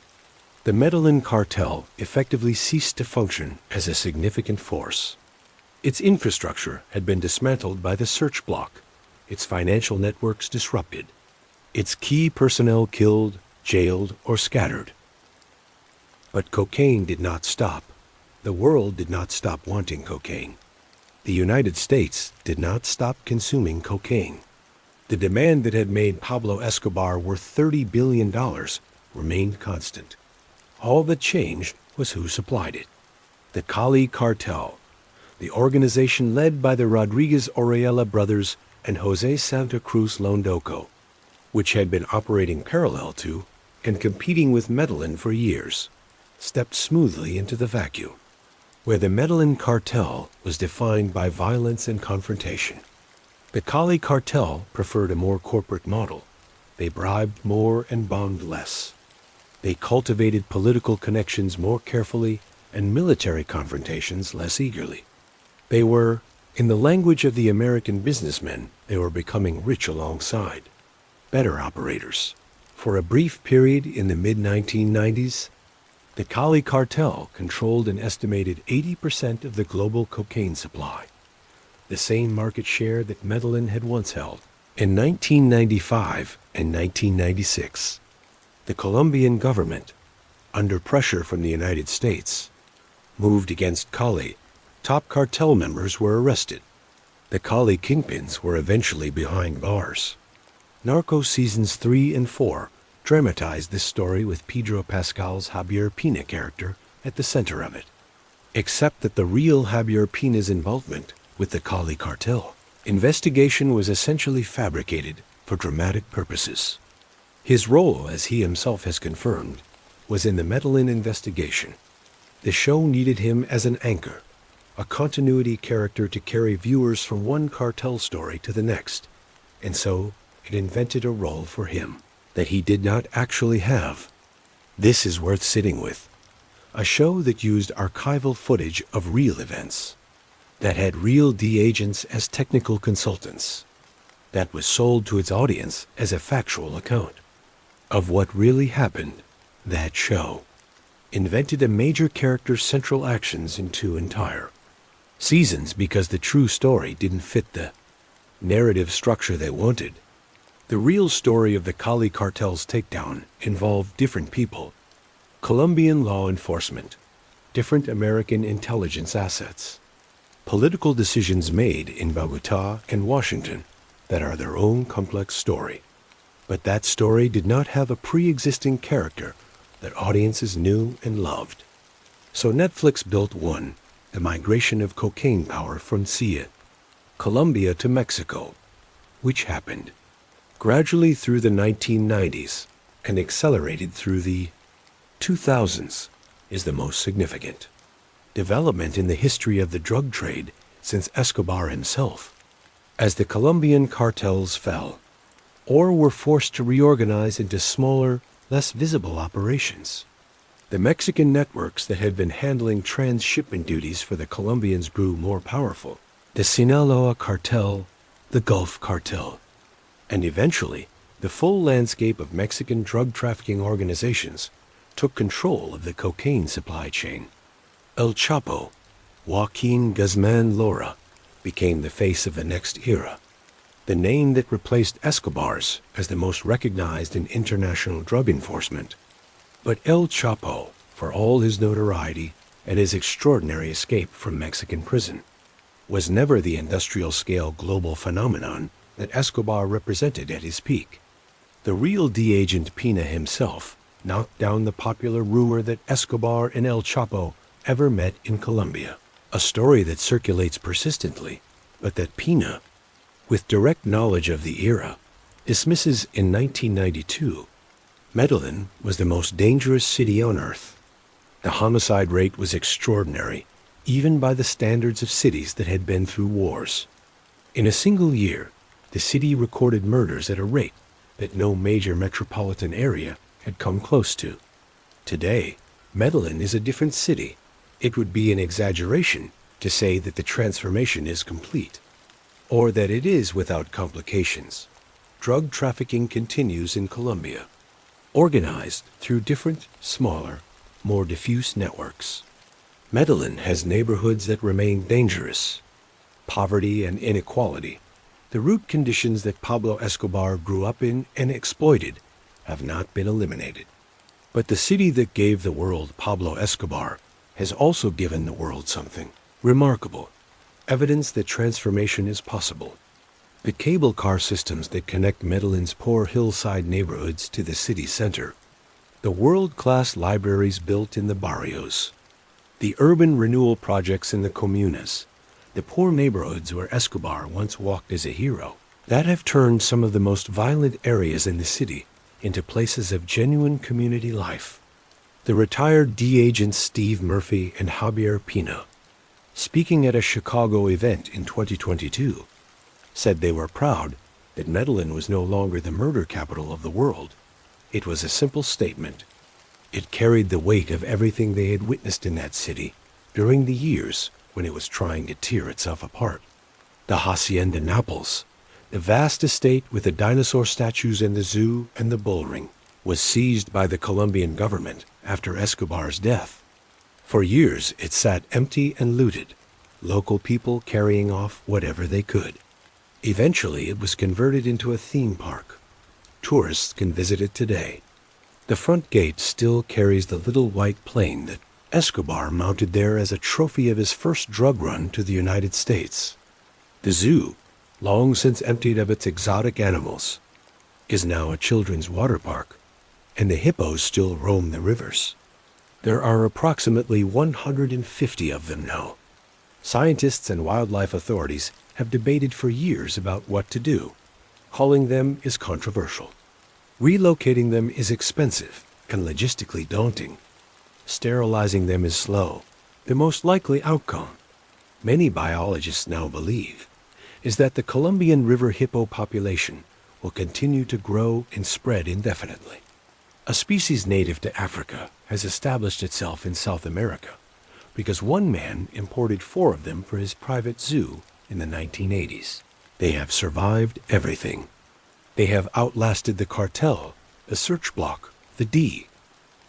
S1: The Medellin cartel effectively ceased to function as a significant force. Its infrastructure had been dismantled by the search block, its financial networks disrupted, its key personnel killed, jailed, or scattered. But cocaine did not stop. The world did not stop wanting cocaine. The United States did not stop consuming cocaine. The demand that had made Pablo Escobar worth $30 billion remained constant. All that changed was who supplied it. The Cali Cartel, the organization led by the Rodriguez Orellana brothers and Jose Santa Cruz Londoco, which had been operating parallel to and competing with Medellin for years, stepped smoothly into the vacuum, where the Medellin cartel was defined by violence and confrontation. The Cali Cartel preferred a more corporate model. They bribed more and bombed less. They cultivated political connections more carefully and military confrontations less eagerly. They were, in the language of the American businessmen, they were becoming rich alongside, better operators. For a brief period in the mid-1990s, the Cali Cartel controlled an estimated 80% of the global cocaine supply, the same market share that Medellin had once held. In 1995 and 1996, the Colombian government, under pressure from the United States, moved against Cali. Top cartel members were arrested. The Cali kingpins were eventually behind bars. Narcos Seasons 3 and 4 dramatized this story with Pedro Pascal's Javier Pina character at the center of it, except that the real Javier Pina's involvement with the Cali Cartel investigation was essentially fabricated for dramatic purposes. His role, as he himself has confirmed, was in the Medellin investigation. The show needed him as an anchor, a continuity character to carry viewers from one cartel story to the next, and so it invented a role for him that he did not actually have. This is worth sitting with. A show that used archival footage of real events, that had real D-agents as technical consultants, that was sold to its audience as a factual account of what really happened. That show invented a major character's central actions in 2 entire seasons because the true story didn't fit the narrative structure they wanted. The real story of the Cali Cartel's takedown involved different people, Colombian law enforcement, different American intelligence assets, political decisions made in Bogota and Washington that are their own complex story. But that story did not have a pre-existing character that audiences knew and loved. So Netflix built one, the migration of cocaine power from Colombia to Mexico, which happened gradually through the 1990s and accelerated through the 2000s, is the most significant development in the history of the drug trade since Escobar himself, as the Colombian cartels fell, or were forced to reorganize into smaller, less visible operations. The Mexican networks that had been handling transshipment duties for the Colombians grew more powerful. The Sinaloa Cartel, the Gulf Cartel, and eventually the full landscape of Mexican drug trafficking organizations took control of the cocaine supply chain. El Chapo, Joaquin Guzman Lora, became the face of the next era, the name that replaced Escobar's as the most recognized in international drug enforcement. But El Chapo, for all his notoriety and his extraordinary escape from Mexican prison, was never the industrial-scale global phenomenon that Escobar represented at his peak. The real D-Agent Pina himself knocked down the popular rumor that Escobar and El Chapo ever met in Colombia, a story that circulates persistently, but that Pina, with direct knowledge of the era, dismisses in 1992. Medellin was the most dangerous city on earth. The homicide rate was extraordinary, even by the standards of cities that had been through wars. In a single year, the city recorded murders at a rate that no major metropolitan area had come close to. Today, Medellin is a different city. It would be an exaggeration to say that the transformation is complete, or that it is without complications. Drug trafficking continues in Colombia, organized through different, smaller, more diffuse networks. Medellin has neighborhoods that remain dangerous. Poverty and inequality, the root conditions that Pablo Escobar grew up in and exploited, have not been eliminated. But the city that gave the world Pablo Escobar has also given the world something remarkable, evidence that transformation is possible. The cable car systems that connect Medellin's poor hillside neighborhoods to the city center, the world-class libraries built in the barrios, the urban renewal projects in the comunas, the poor neighborhoods where Escobar once walked as a hero, that have turned some of the most violent areas in the city into places of genuine community life. The retired D-agents Steve Murphy and Javier Pina, speaking at a Chicago event in 2022, said they were proud that Medellin was no longer the murder capital of the world. It was a simple statement. It carried the weight of everything they had witnessed in that city during the years when it was trying to tear itself apart. The Hacienda Naples, the vast estate with the dinosaur statues and the zoo and the bullring, was seized by the Colombian government after Escobar's death. For years it sat empty and looted, local people carrying off whatever they could. Eventually it was converted into a theme park. Tourists can visit it today. The front gate still carries the little white plane that Escobar mounted there as a trophy of his first drug run to the United States. The zoo, long since emptied of its exotic animals, is now a children's water park, and the hippos still roam the rivers. There are approximately 150 of them now. Scientists and wildlife authorities have debated for years about what to do. Culling them is controversial. Relocating them is expensive and logistically daunting. Sterilizing them is slow. The most likely outcome, many biologists now believe, is that the Colombian river hippo population will continue to grow and spread indefinitely. A species native to Africa has established itself in South America because one man imported 4 of them for his private zoo in the 1980s. They have survived everything. They have outlasted the cartel, the search block, the D,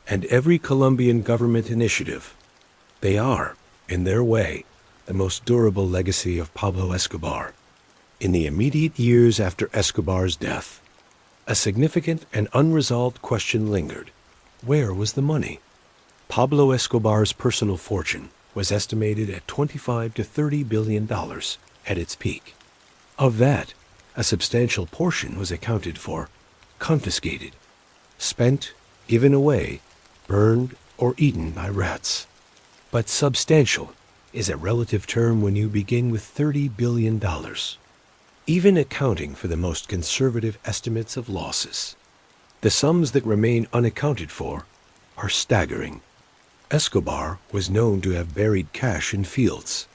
S1: and every Colombian government initiative. They are, in their way, the most durable legacy of Pablo Escobar. In the immediate years after Escobar's death, a significant and unresolved question lingered. Where was the money? Pablo Escobar's personal fortune was estimated at $25 to $30 billion at its peak. Of that, a substantial portion was accounted for, confiscated, spent, given away, burned, or eaten by rats. But substantial is a relative term when you begin with $30 billion, even accounting for the most conservative estimates of losses. The sums that remain unaccounted for are staggering. Escobar was known to have buried cash in fields,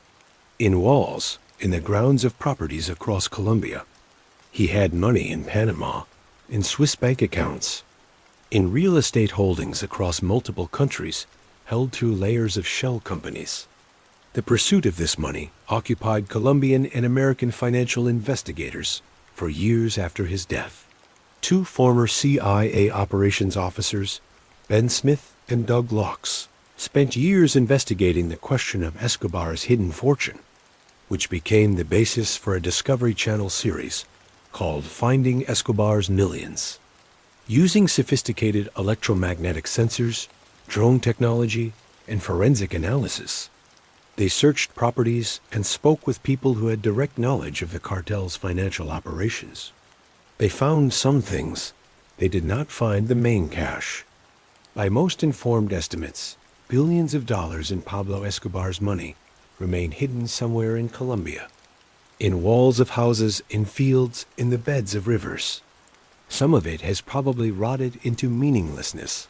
S1: in walls, in the grounds of properties across Colombia. He had money in Panama, in Swiss bank accounts, in real estate holdings across multiple countries held through layers of shell companies. The pursuit of this money occupied Colombian and American financial investigators for years after his death. Two former CIA operations officers, Ben Smith and Doug Locks, spent years investigating the question of Escobar's hidden fortune, which became the basis for a Discovery Channel series called Finding Escobar's Millions. Using sophisticated electromagnetic sensors, drone technology, and forensic analysis, they searched properties and spoke with people who had direct knowledge of the cartel's financial operations. They found some things. They did not find the main cash. By most informed estimates, billions of dollars in Pablo Escobar's money remain hidden somewhere in Colombia, in walls of houses, in fields, in the beds of rivers. Some of it has probably rotted into meaninglessness.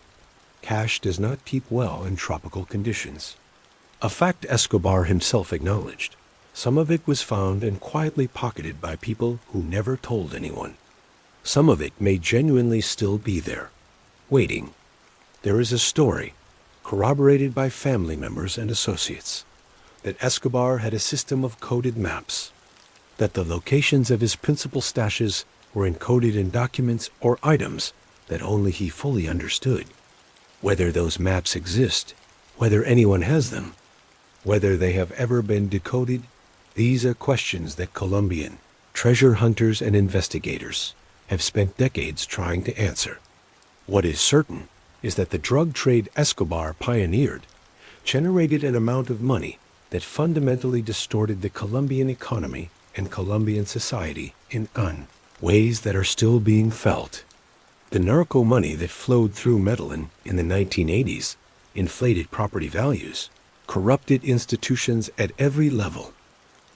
S1: Cash does not keep well in tropical conditions. A fact Escobar himself acknowledged. Some of it was found and quietly pocketed by people who never told anyone. Some of it may genuinely still be there, waiting. There is a story, corroborated by family members and associates, that Escobar had a system of coded maps, that the locations of his principal stashes were encoded in documents or items that only he fully understood. Whether those maps exist, whether anyone has them, whether they have ever been decoded, these are questions that Colombian treasure hunters and investigators have spent decades trying to answer. What is certain is that the drug trade Escobar pioneered generated an amount of money that fundamentally distorted the Colombian economy and Colombian society in ways that are still being felt. The narco money that flowed through Medellin in the 1980s inflated property values, corrupted institutions at every level,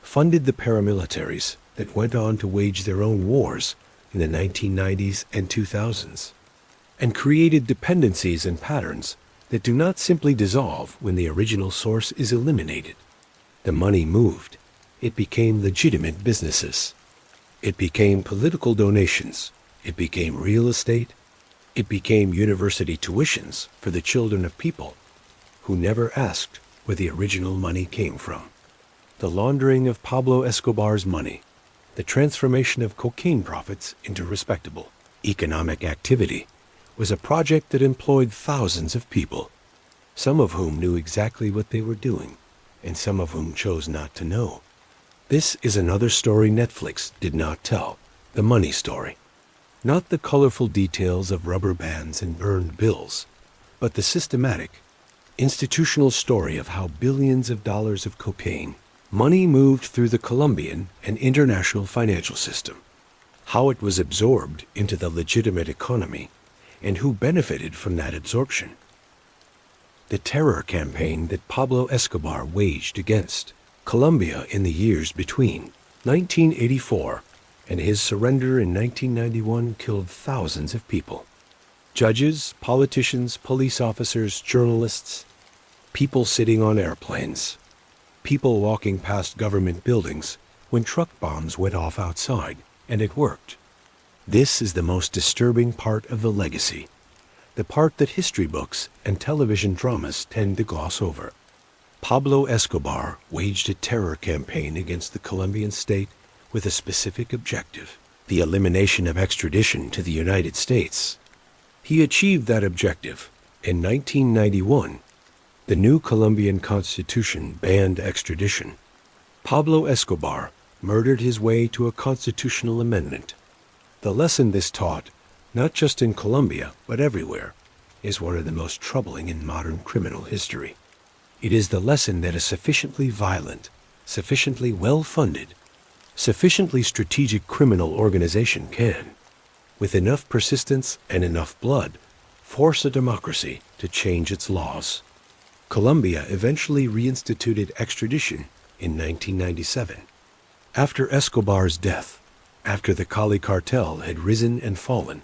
S1: funded the paramilitaries that went on to wage their own wars in the 1990s and 2000s, and created dependencies and patterns that do not simply dissolve when the original source is eliminated. The money moved. It became legitimate businesses. It became political donations. It became real estate. It became university tuitions for the children of people who never asked where the original money came from. The laundering of Pablo Escobar's money, the transformation of cocaine profits into respectable economic activity, was a project that employed thousands of people, some of whom knew exactly what they were doing, and some of whom chose not to know. This is another story Netflix did not tell, the money story. Not the colorful details of rubber bands and burned bills, but the systematic, institutional story of how billions of dollars of cocaine, money moved through the Colombian and international financial system, how it was absorbed into the legitimate economy, and who benefited from that absorption. The terror campaign that Pablo Escobar waged against Colombia in the years between 1984 and his surrender in 1991 killed thousands of people. Judges, politicians, police officers, journalists, people sitting on airplanes, people walking past government buildings when truck bombs went off outside, and it worked. This is the most disturbing part of the legacy, the part that history books and television dramas tend to gloss over. Pablo Escobar waged a terror campaign against the Colombian state with a specific objective, the elimination of extradition to the United States. He achieved that objective. In 1991, the new Colombian constitution banned extradition. Pablo Escobar murdered his way to a constitutional amendment. The lesson this taught, not just in Colombia, but everywhere, is one of the most troubling in modern criminal history. It is the lesson that a sufficiently violent, sufficiently well-funded, sufficiently strategic criminal organization can, with enough persistence and enough blood, force a democracy to change its laws. Colombia eventually reinstituted extradition in 1997. After Escobar's death, after the Cali cartel had risen and fallen,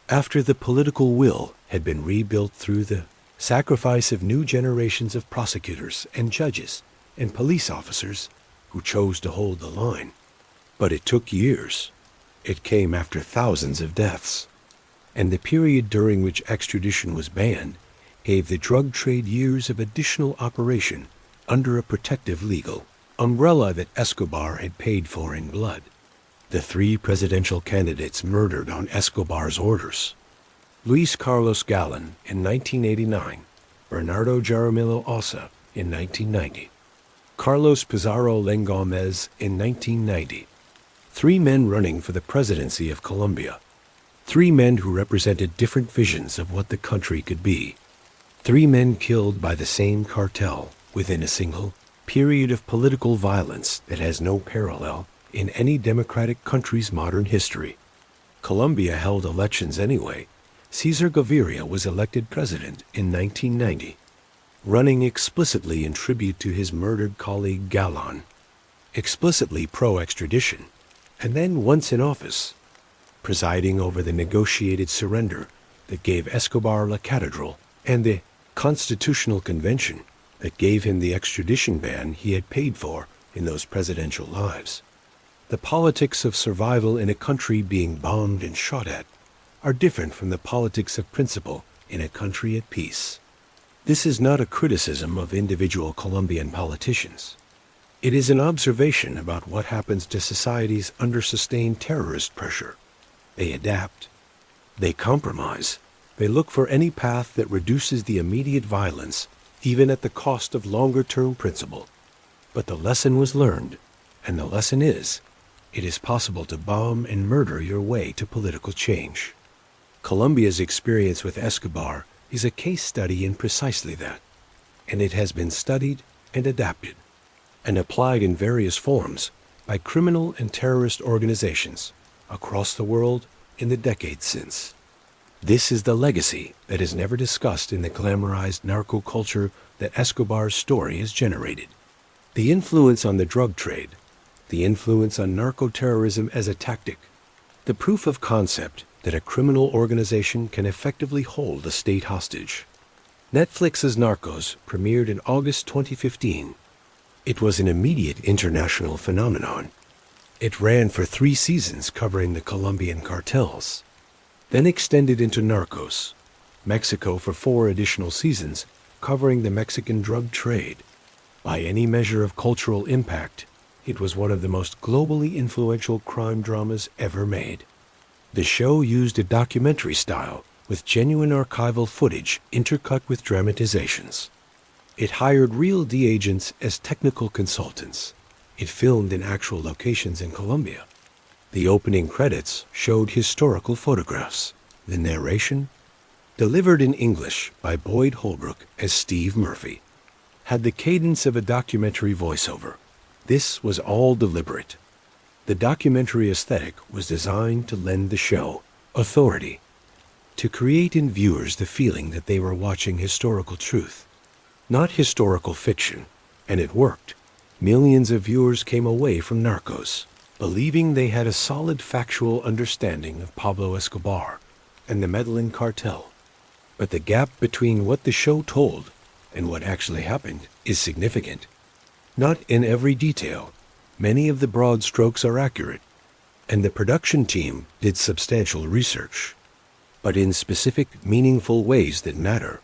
S1: after the political will had been rebuilt through the sacrifice of new generations of prosecutors and judges and police officers who chose to hold the line. But it took years. It came after thousands of deaths. And the period during which extradition was banned gave the drug trade years of additional operation under a protective legal umbrella that Escobar had paid for in blood. The three presidential candidates murdered on Escobar's orders: Luis Carlos Galán in 1989, Bernardo Jaramillo Ossa in 1990, Carlos Pizarro Lengomez in 1990. Three men running for the presidency of Colombia. Three men who represented different visions of what the country could be. Three men killed by the same cartel within a single period of political violence that has no parallel in any democratic country's modern history. Colombia held elections anyway. Cesar Gaviria was elected president in 1990, running explicitly in tribute to his murdered colleague Galán, explicitly pro-extradition, and then once in office, presiding over the negotiated surrender that gave Escobar la Catedral and the Constitutional Convention that gave him the extradition ban he had paid for in those presidential lives. The politics of survival in a country being bombed and shot at are different from the politics of principle in a country at peace. This is not a criticism of individual Colombian politicians. It is an observation about what happens to societies under sustained terrorist pressure. They adapt. They compromise. They look for any path that reduces the immediate violence, even at the cost of longer-term principle. But the lesson was learned, and the lesson is, it is possible to bomb and murder your way to political change. Colombia's experience with Escobar is a case study in precisely that, and it has been studied and adapted and applied in various forms by criminal and terrorist organizations across the world in the decades since. This is the legacy that is never discussed in the glamorized narco culture that Escobar's story has generated. The influence on the drug trade, the influence on narco-terrorism as a tactic, the proof of concept that a criminal organization can effectively hold a state hostage. Netflix's Narcos premiered in August 2015. It was an immediate international phenomenon. It ran for 3 seasons covering the Colombian cartels, then extended into Narcos, Mexico for 4 additional seasons covering the Mexican drug trade. By any measure of cultural impact, it was one of the most globally influential crime dramas ever made. The show used a documentary style with genuine archival footage intercut with dramatizations. It hired real D-agents as technical consultants. It filmed in actual locations in Colombia. The opening credits showed historical photographs. The narration, delivered in English by Boyd Holbrook as Steve Murphy, had the cadence of a documentary voiceover. This was all deliberate. The documentary aesthetic was designed to lend the show authority, to create in viewers the feeling that they were watching historical truth, not historical fiction, and it worked. Millions of viewers came away from Narcos believing they had a solid factual understanding of Pablo Escobar and the Medellin cartel. But the gap between what the show told and what actually happened is significant. Not in every detail. Many of the broad strokes are accurate, and the production team did substantial research. But in specific, meaningful ways that matter.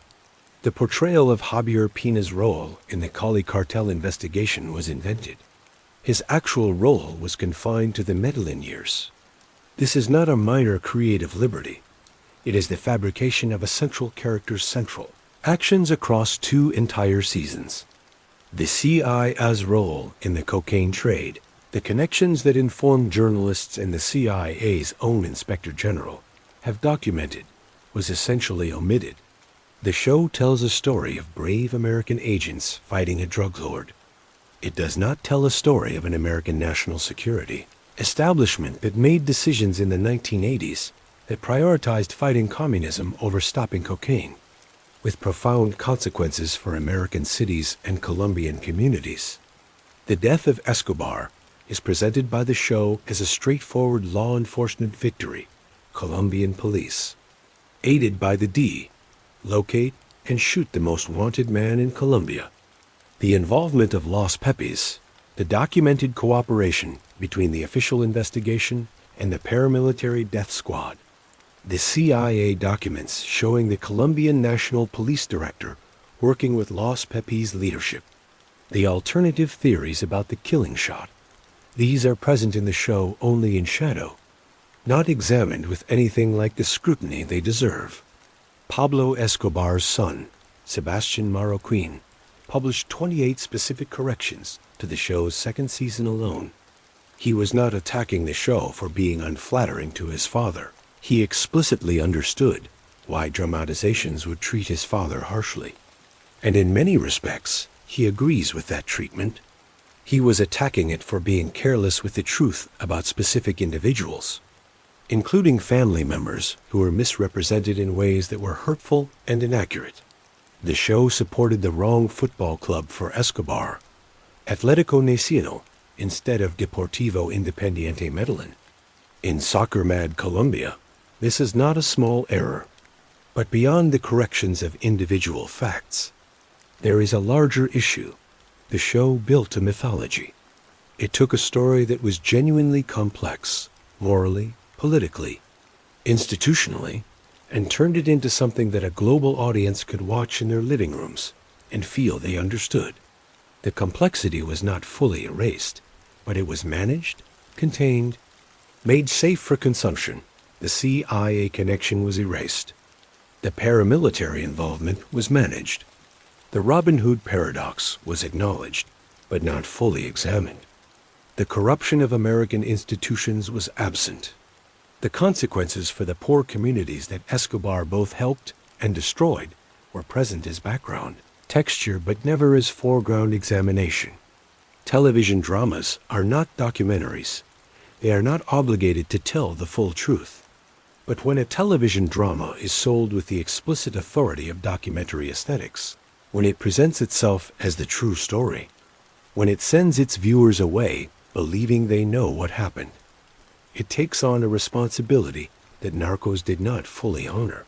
S1: The portrayal of Javier Pina's role in the Cali cartel investigation was invented. His actual role was confined to the Medellin years. This is not a minor creative liberty. It is the fabrication of a central character's central actions across 2 entire seasons. The CIA's role in the cocaine trade, the connections that informed journalists and the CIA's own Inspector General have documented, was essentially omitted. The show tells a story of brave American agents fighting a drug lord. It does not tell a story of an American national security establishment that made decisions in the 1980s that prioritized fighting communism over stopping cocaine. with profound consequences for American cities and Colombian communities. The death of Escobar is presented by the show as a straightforward law enforcement victory. Colombian police, aided by the D, locate and shoot the most wanted man in Colombia. The involvement of Los Pepis, the documented cooperation between the official investigation and the paramilitary death squad. The CIA documents showing the Colombian National Police Director working with Los Pepis leadership. The alternative theories about the killing shot. These are present in the show only in shadow, not examined with anything like the scrutiny they deserve. Pablo Escobar's son, Sebastian Marroquin, published 28 specific corrections to the show's second season alone. He was not attacking the show for being unflattering to his father. He explicitly understood why dramatizations would treat his father harshly. And in many respects, he agrees with that treatment. He was attacking it for being careless with the truth about specific individuals, including family members who were misrepresented in ways that were hurtful and inaccurate. The show supported the wrong football club for Escobar, Atlético Nacional, instead of Deportivo Independiente Medellin. In soccer-mad Colombia, this is not a small error. But beyond the corrections of individual facts, there is a larger issue. The show built a mythology. It took a story that was genuinely complex, morally, politically, institutionally, and turned it into something that a global audience could watch in their living rooms and feel they understood. The complexity was not fully erased, but it was managed, contained, made safe for consumption. The CIA connection was erased. The paramilitary involvement was managed. The Robin Hood paradox was acknowledged, but not fully examined. The corruption of American institutions was absent. The consequences for the poor communities that Escobar both helped and destroyed were present as background, texture, but never as foreground examination. Television dramas are not documentaries. They are not obligated to tell the full truth. But when a television drama is sold with the explicit authority of documentary aesthetics, when it presents itself as the true story, when it sends its viewers away believing they know what happened, it takes on a responsibility that Narcos did not fully honor.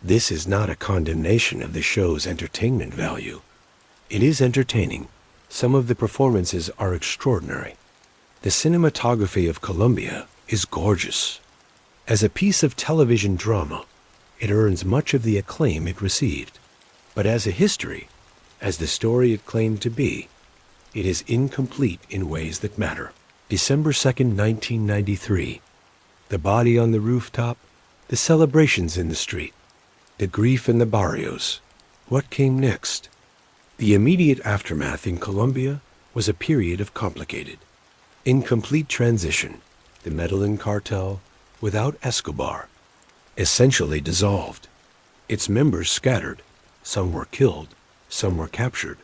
S1: This is not a condemnation of the show's entertainment value. It is entertaining. Some of the performances are extraordinary. The cinematography of Colombia is gorgeous. As a piece of television drama, it earns much of the acclaim it received. But as a history, as the story it claimed to be, it is incomplete in ways that matter. December 2nd, 1993. The body on the rooftop, the celebrations in the street, the grief in the barrios. What came next? The immediate aftermath in Colombia was a period of complicated, incomplete transition. The Medellin cartel, without Escobar, essentially dissolved. Its members scattered. Some were killed, some were captured.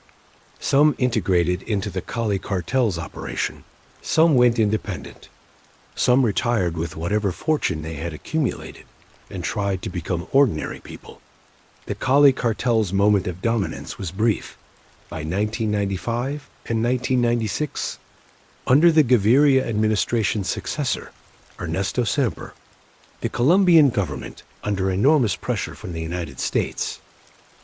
S1: Some integrated into the Cali cartel's operation. Some went independent. Some retired with whatever fortune they had accumulated and tried to become ordinary people. The Cali cartel's moment of dominance was brief. By 1995 and 1996, under the Gaviria administration's successor, Ernesto Samper, the Colombian government, under enormous pressure from the United States,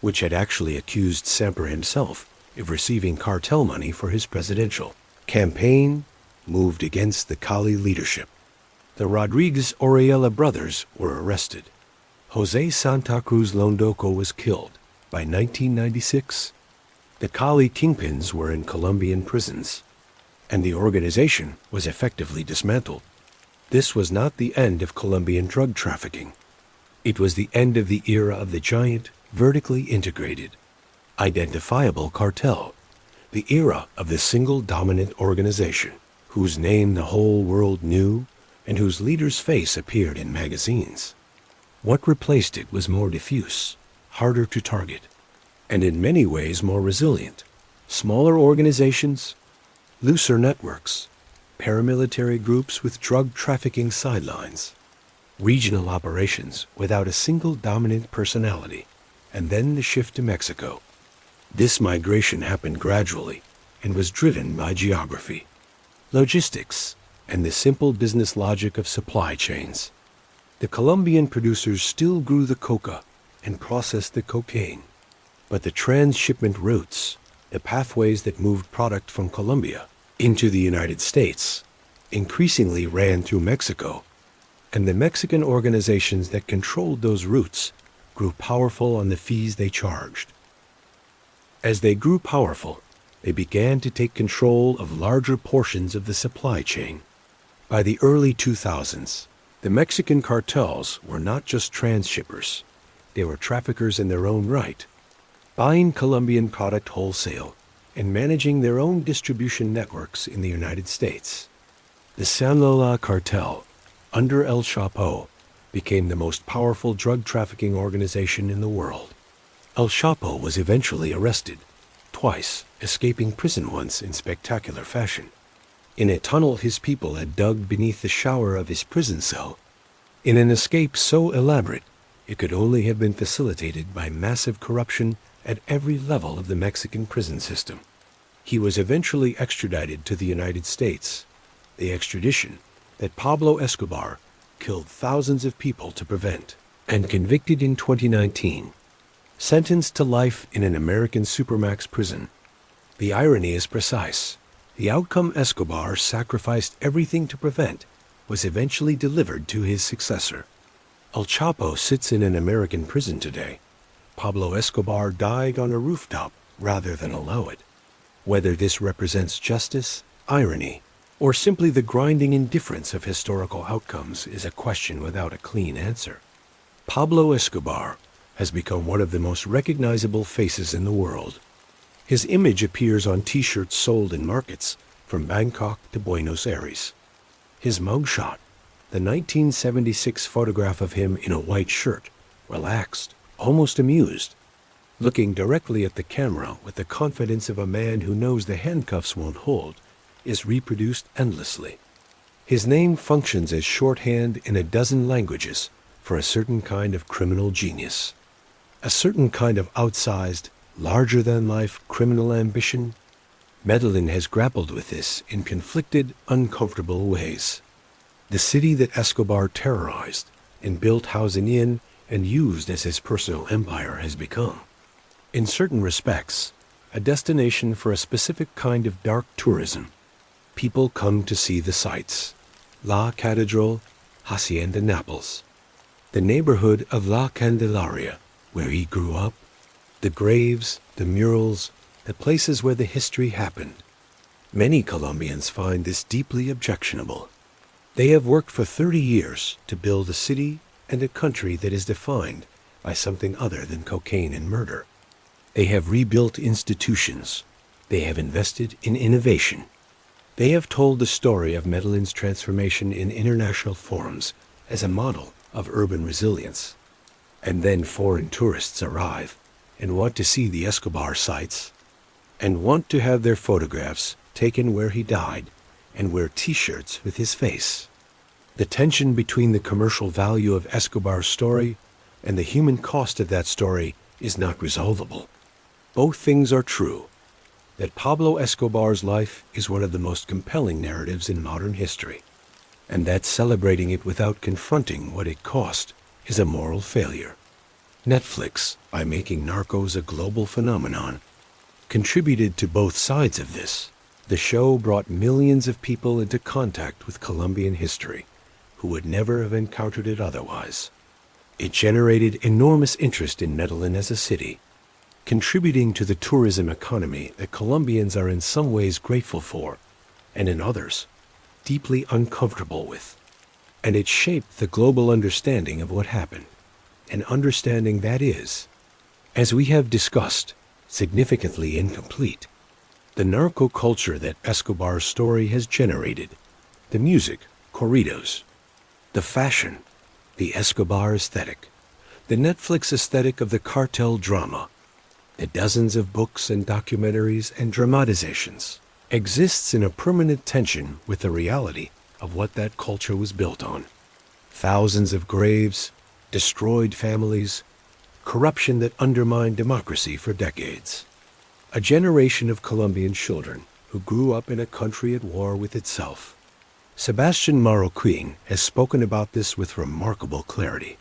S1: which had actually accused Samper himself of receiving cartel money for his presidential campaign, moved against the Cali leadership. The Rodriguez Oriela brothers were arrested. Jose Santa Cruz Londoco was killed. By 1996, the Cali kingpins were in Colombian prisons, and the organization was effectively dismantled. This was not the end of Colombian drug trafficking. It was the end of the era of the giant, vertically integrated, identifiable cartel, the era of the single dominant organization, whose name the whole world knew and whose leader's face appeared in magazines. What replaced it was more diffuse, harder to target, and in many ways more resilient. Smaller organizations, looser networks, paramilitary groups with drug trafficking sidelines, regional operations without a single dominant personality. and then the shift to Mexico. This migration happened gradually and was driven by geography, logistics, and the simple business logic of supply chains. The Colombian producers still grew the coca and processed the cocaine, but the transshipment routes, the pathways that moved product from Colombia into the United States, increasingly ran through Mexico, and the Mexican organizations that controlled those routes grew powerful on the fees they charged. As they grew powerful, they began to take control of larger portions of the supply chain. By the early 2000s, the Mexican cartels were not just transshippers. They were traffickers in their own right, buying Colombian product wholesale and managing their own distribution networks in the United States. The Sinaloa Cartel, under El Chapo, became the most powerful drug trafficking organization in the world. El Chapo was eventually arrested, twice, escaping prison once in spectacular fashion. In a tunnel his people had dug beneath the shower of his prison cell, in an escape so elaborate it could only have been facilitated by massive corruption at every level of the Mexican prison system. He was eventually extradited to the United States, the extradition that Pablo Escobar killed thousands of people to prevent, and convicted in 2019, sentenced to life in an American supermax prison. The irony is precise. The outcome Escobar sacrificed everything to prevent was eventually delivered to his successor. El Chapo sits in an American prison today. Pablo Escobar died on a rooftop rather than allow it. Whether this represents justice, irony, or simply the grinding indifference of historical outcomes is a question without a clean answer. Pablo Escobar has become one of the most recognizable faces in the world. His image appears on T-shirts sold in markets from Bangkok to Buenos Aires. His mugshot, the 1976 photograph of him in a white shirt, relaxed, almost amused, looking directly at the camera with the confidence of a man who knows the handcuffs won't hold, is reproduced endlessly. His name functions as shorthand in a dozen languages for a certain kind of criminal genius, a certain kind of outsized, larger-than-life criminal ambition. Medellin has grappled with this in conflicted, uncomfortable ways. The city that Escobar terrorized and built housing in and used as his personal empire has become, in certain respects, a destination for a specific kind of dark tourism. People come to see the sights. La Catedral, Hacienda Naples, the neighborhood of La Candelaria, where he grew up, the graves, the murals, the places where the history happened. Many Colombians find this deeply objectionable. They have worked for 30 years to build a city and a country that is defined by something other than cocaine and murder. They have rebuilt institutions. They have invested in innovation. They have told the story of Medellin's transformation in international forums as a model of urban resilience. And then foreign tourists arrive and want to see the Escobar sites and want to have their photographs taken where he died and wear T-shirts with his face. The tension between the commercial value of Escobar's story and the human cost of that story is not resolvable. Both things are true. That Pablo Escobar's life is one of the most compelling narratives in modern history, and that celebrating it without confronting what it cost is a moral failure. Netflix, by making Narcos a global phenomenon, contributed to both sides of this. The show brought millions of people into contact with Colombian history who would never have encountered it otherwise. It generated enormous interest in Medellin as a city, contributing to the tourism economy that Colombians are in some ways grateful for, and in others, deeply uncomfortable with. And it shaped the global understanding of what happened, an understanding that is, as we have discussed, significantly incomplete. The narco culture that Escobar's story has generated, the music, corridos, the fashion, the Escobar aesthetic, the Netflix aesthetic of the cartel drama, the dozens of books and documentaries and dramatizations, exists in a permanent tension with the reality of what that culture was built on. Thousands of graves, destroyed families, corruption that undermined democracy for decades. A generation of Colombian children who grew up in a country at war with itself. Sebastian Marroquin has spoken about this with remarkable clarity.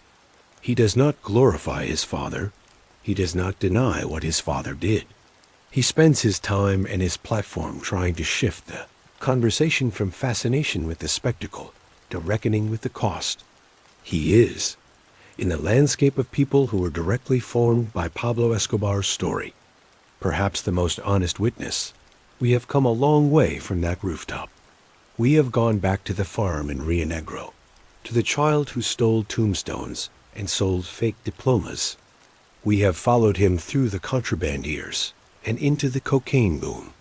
S1: He does not glorify his father. He does not deny what his father did. He spends his time and his platform trying to shift the conversation from fascination with the spectacle to reckoning with the cost. He is, in the landscape of people who were directly formed by Pablo Escobar's story, perhaps the most honest witness. We have come a long way from that rooftop. We have gone back to the farm in Rio Negro, to the child who stole tombstones and sold fake diplomas. We have followed him through the contraband years and into the cocaine boom,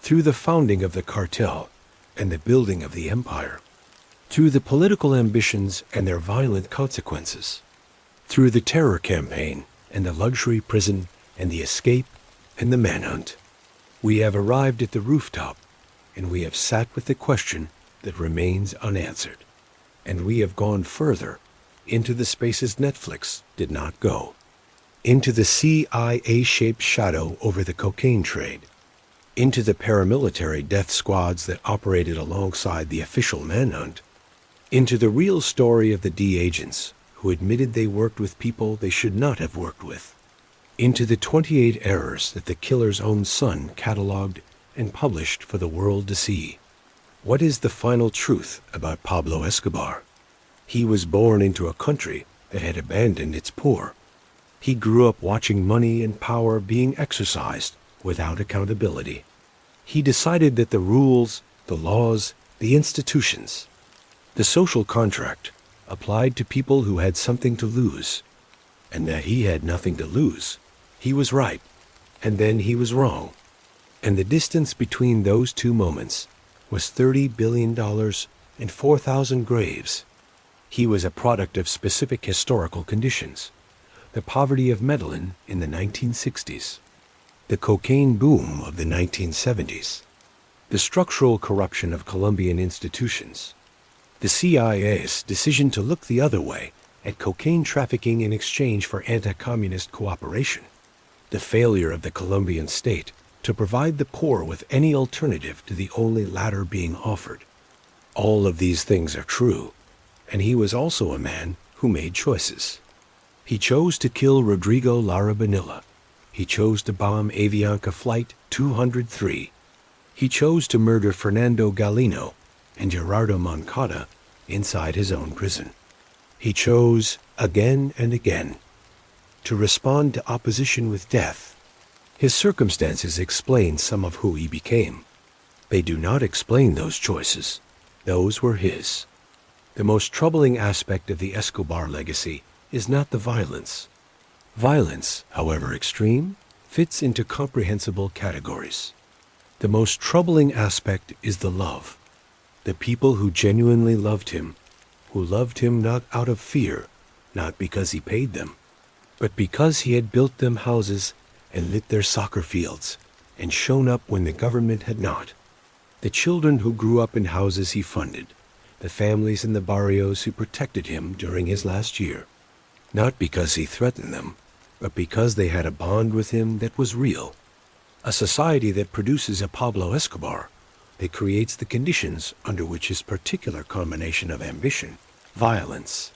S1: through the founding of the cartel and the building of the empire, through the political ambitions and their violent consequences, through the terror campaign and the luxury prison and the escape and the manhunt. We have arrived at the rooftop, and we have sat with the question that remains unanswered. And we have gone further into the spaces Netflix did not go, into the CIA-shaped shadow over the cocaine trade, into the paramilitary death squads that operated alongside the official manhunt, into the real story of the D agents who admitted they worked with people they should not have worked with, into the 28 errors that the killer's own son cataloged and published for the world to see. What is the final truth about Pablo Escobar? He was born into a country that had abandoned its poor. He grew up watching money and power being exercised without accountability. He decided that the rules, the laws, the institutions, the social contract applied to people who had something to lose, and that he had nothing to lose. He was right, and then he was wrong. And the distance between those two moments was $30 billion and 4,000 graves. He was a product of specific historical conditions. The poverty of Medellin in the 1960s, the cocaine boom of the 1970s, the structural corruption of Colombian institutions, the CIA's decision to look the other way at cocaine trafficking in exchange for anti-communist cooperation, the failure of the Colombian state to provide the poor with any alternative to the only latter being offered. All of these things are true, and he was also a man who made choices. He chose to kill Rodrigo Lara Bonilla. He chose to bomb Avianca Flight 203. He chose to murder Fernando Galino and Gerardo Moncada inside his own prison. He chose, again and again, to respond to opposition with death. His circumstances explain some of who he became. They do not explain those choices. Those were his. The most troubling aspect of the Escobar legacy is not the violence. Violence, however extreme, fits into comprehensible categories. The most troubling aspect is the love. The people who genuinely loved him, who loved him not out of fear, not because he paid them, but because he had built them houses and lit their soccer fields and shown up when the government had not. The children who grew up in houses he funded, the families in the barrios who protected him during his last year, not because he threatened them, but because they had a bond with him that was real. A society that produces a Pablo Escobar, that creates the conditions under which his particular combination of ambition, violence,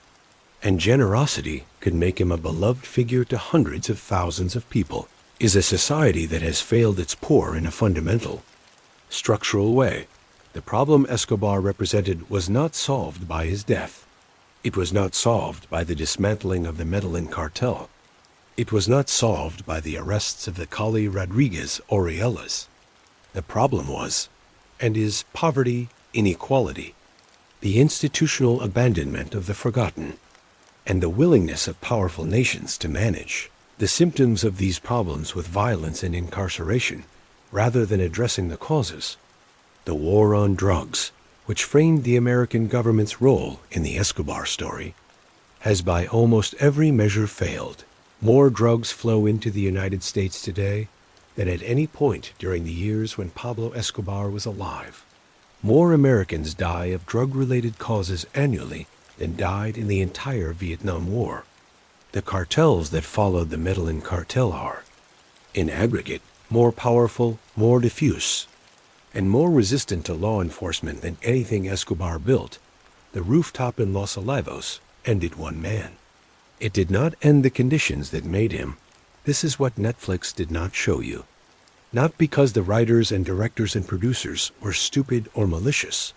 S1: and generosity could make him a beloved figure to hundreds of thousands of people, is a society that has failed its poor in a fundamental, structural way. The problem Escobar represented was not solved by his death. It was not solved by the dismantling of the Medellin cartel. It was not solved by the arrests of the Cali Rodriguez Orielas. The problem was, and is, poverty, inequality, the institutional abandonment of the forgotten, and the willingness of powerful nations to manage the symptoms of these problems with violence and incarceration, rather than addressing the causes. The war on drugs, which framed the American government's role in the Escobar story, has by almost every measure failed. More drugs flow into the United States today than at any point during the years when Pablo Escobar was alive. More Americans die of drug-related causes annually than died in the entire Vietnam War. The cartels that followed the Medellin cartel are, in aggregate, more powerful, more diffuse, and more resistant to law enforcement than anything Escobar built. The rooftop in Los Olivos ended one man. It did not end the conditions that made him. This is what Netflix did not show you. Not because the writers and directors and producers were stupid or malicious.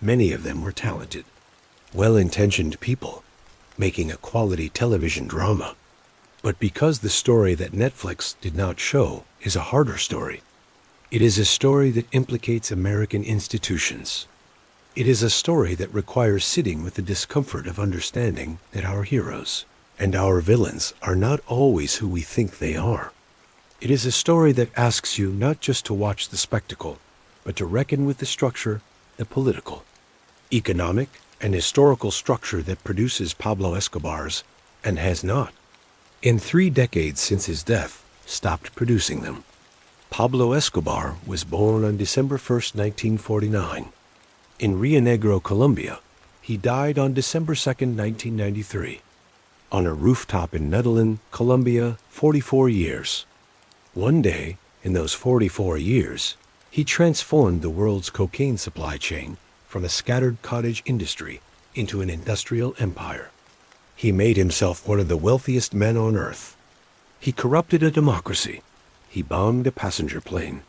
S1: Many of them were talented, well-intentioned people making a quality television drama. But because the story that Netflix did not show is a harder story. It is a story that implicates American institutions. It is a story that requires sitting with the discomfort of understanding that our heroes and our villains are not always who we think they are. It is a story that asks you not just to watch the spectacle, but to reckon with the structure, the political, economic, and historical structure that produces Pablo Escobar's, and has not, in 3 decades since his death, stopped producing them. Pablo Escobar was born on December 1st, 1949. In Rio Negro, Colombia. He died on December 2nd, 1993. On a rooftop in Medellin, Colombia, 44 years. One day, in those 44 years, he transformed the world's cocaine supply chain from a scattered cottage industry into an industrial empire. He made himself one of the wealthiest men on earth. He corrupted a democracy. He bombed a passenger plane.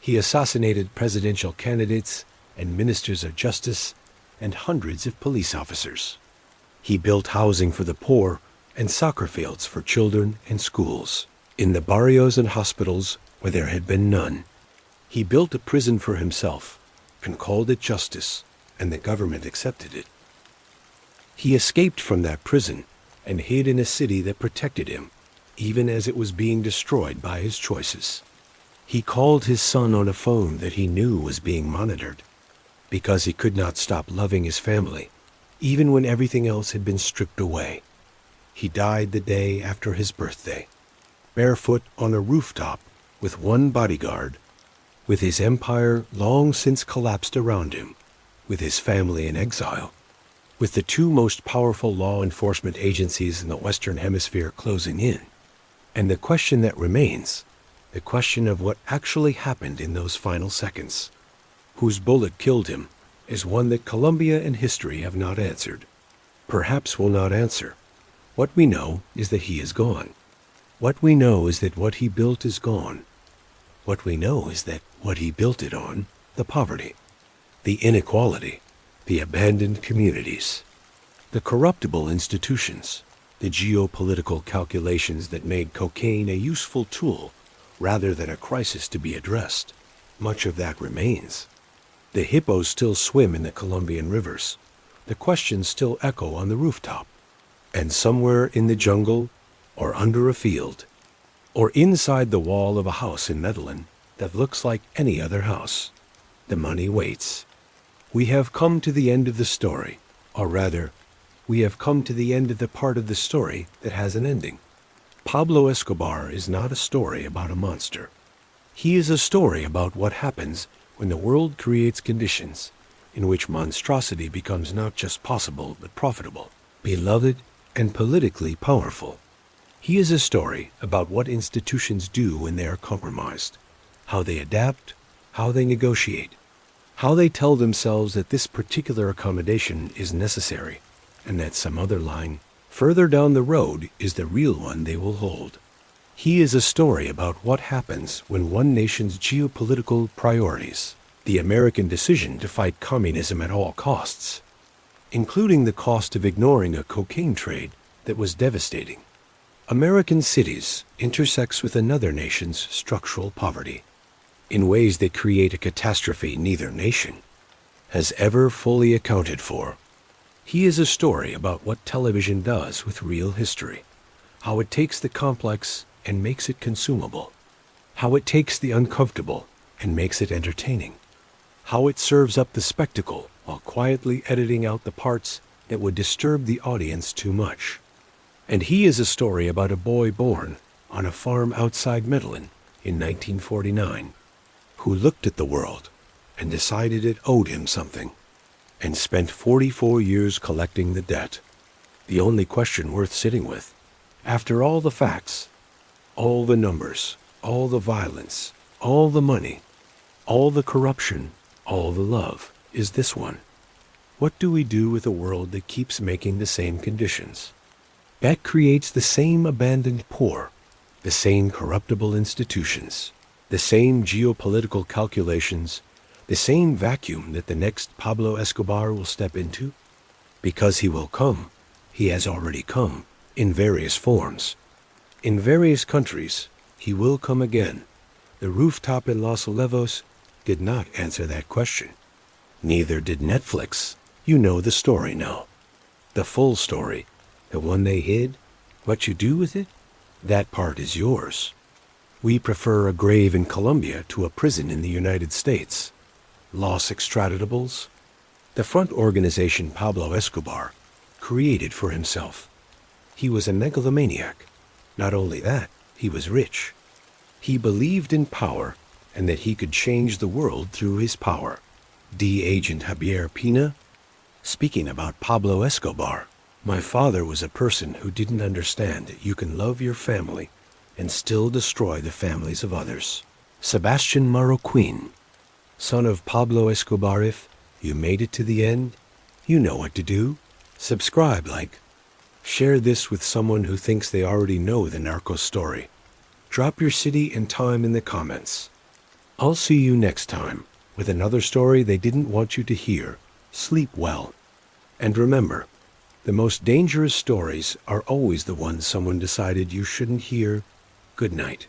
S1: He assassinated presidential candidates and ministers of justice and hundreds of police officers. He built housing for the poor and soccer fields for children and schools in the barrios and hospitals where there had been none. He built a prison for himself and called it justice, and the government accepted it. He escaped from that prison and hid in a city that protected him, even as it was being destroyed by his choices. He called his son on a phone that he knew was being monitored, because he could not stop loving his family, even when everything else had been stripped away. He died the day after his birthday, barefoot on a rooftop with one bodyguard, with his empire long since collapsed around him, with his family in exile, with the 2 most powerful law enforcement agencies in the Western Hemisphere closing in. And the question that remains, the question of what actually happened in those final seconds, whose bullet killed him, is one that Colombia and history have not answered, perhaps will not answer. What we know is that he is gone. What we know is that what he built is gone. What we know is that what he built it on, the poverty, the inequality, the abandoned communities, the corruptible institutions, the geopolitical calculations that made cocaine a useful tool rather than a crisis to be addressed. Much of that remains. The hippos still swim in the Colombian rivers. The questions still echo on the rooftop. And somewhere in the jungle, or under a field, or inside the wall of a house in Medellin that looks like any other house, the money waits. We have come to the end of the story, or rather, we have come to the end of the part of the story that has an ending. Pablo Escobar is not a story about a monster. He is a story about what happens when the world creates conditions in which monstrosity becomes not just possible but profitable, beloved, and politically powerful. He is a story about what institutions do when they are compromised, how they adapt, how they negotiate, how they tell themselves that this particular accommodation is necessary, and that some other line further down the road is the real one they will hold. He is a story about what happens when one nation's geopolitical priorities, the American decision to fight communism at all costs, including the cost of ignoring a cocaine trade that was devastating, American cities intersects with another nation's structural poverty in ways that create a catastrophe neither nation has ever fully accounted for. He is a story about what television does with real history, how it takes the complex and makes it consumable, how it takes the uncomfortable and makes it entertaining, how it serves up the spectacle while quietly editing out the parts that would disturb the audience too much. And he is a story about a boy born on a farm outside Medellin in 1949, who looked at the world and decided it owed him something, and spent 44 years collecting the debt. The only question worth sitting with After all the facts, all the numbers, all the violence, all the money, all the corruption, all the love, is this one. What do we do with a world that keeps making the same conditions? That creates the same abandoned poor, the same corruptible institutions, the same geopolitical calculations, the same vacuum that the next Pablo Escobar will step into? Because he will come, he has already come, in various forms. In various countries, he will come again. The rooftop in Los Olivos did not answer that question. Neither did Netflix. You know the story now. The full story, the one they hid, what you do with it, that part is yours. We prefer a grave in Colombia to a prison in the United States. Los Extraditables, the front organization Pablo Escobar created for himself. He was a megalomaniac. Not only that, he was rich. He believed in power and that he could change the world through his power. D. Agent Javier Pina. Speaking about Pablo Escobar, my father was a person who didn't understand that you can love your family and still destroy the families of others. Sebastian Marroquin, son of Pablo Escobar. If you made it to the end, you know what to do. Subscribe, like. Share this with someone who thinks they already know the Narcos story. Drop your city and time in the comments. I'll see you next time with another story they didn't want you to hear. Sleep well. And remember, the most dangerous stories are always the ones someone decided you shouldn't hear. Good night.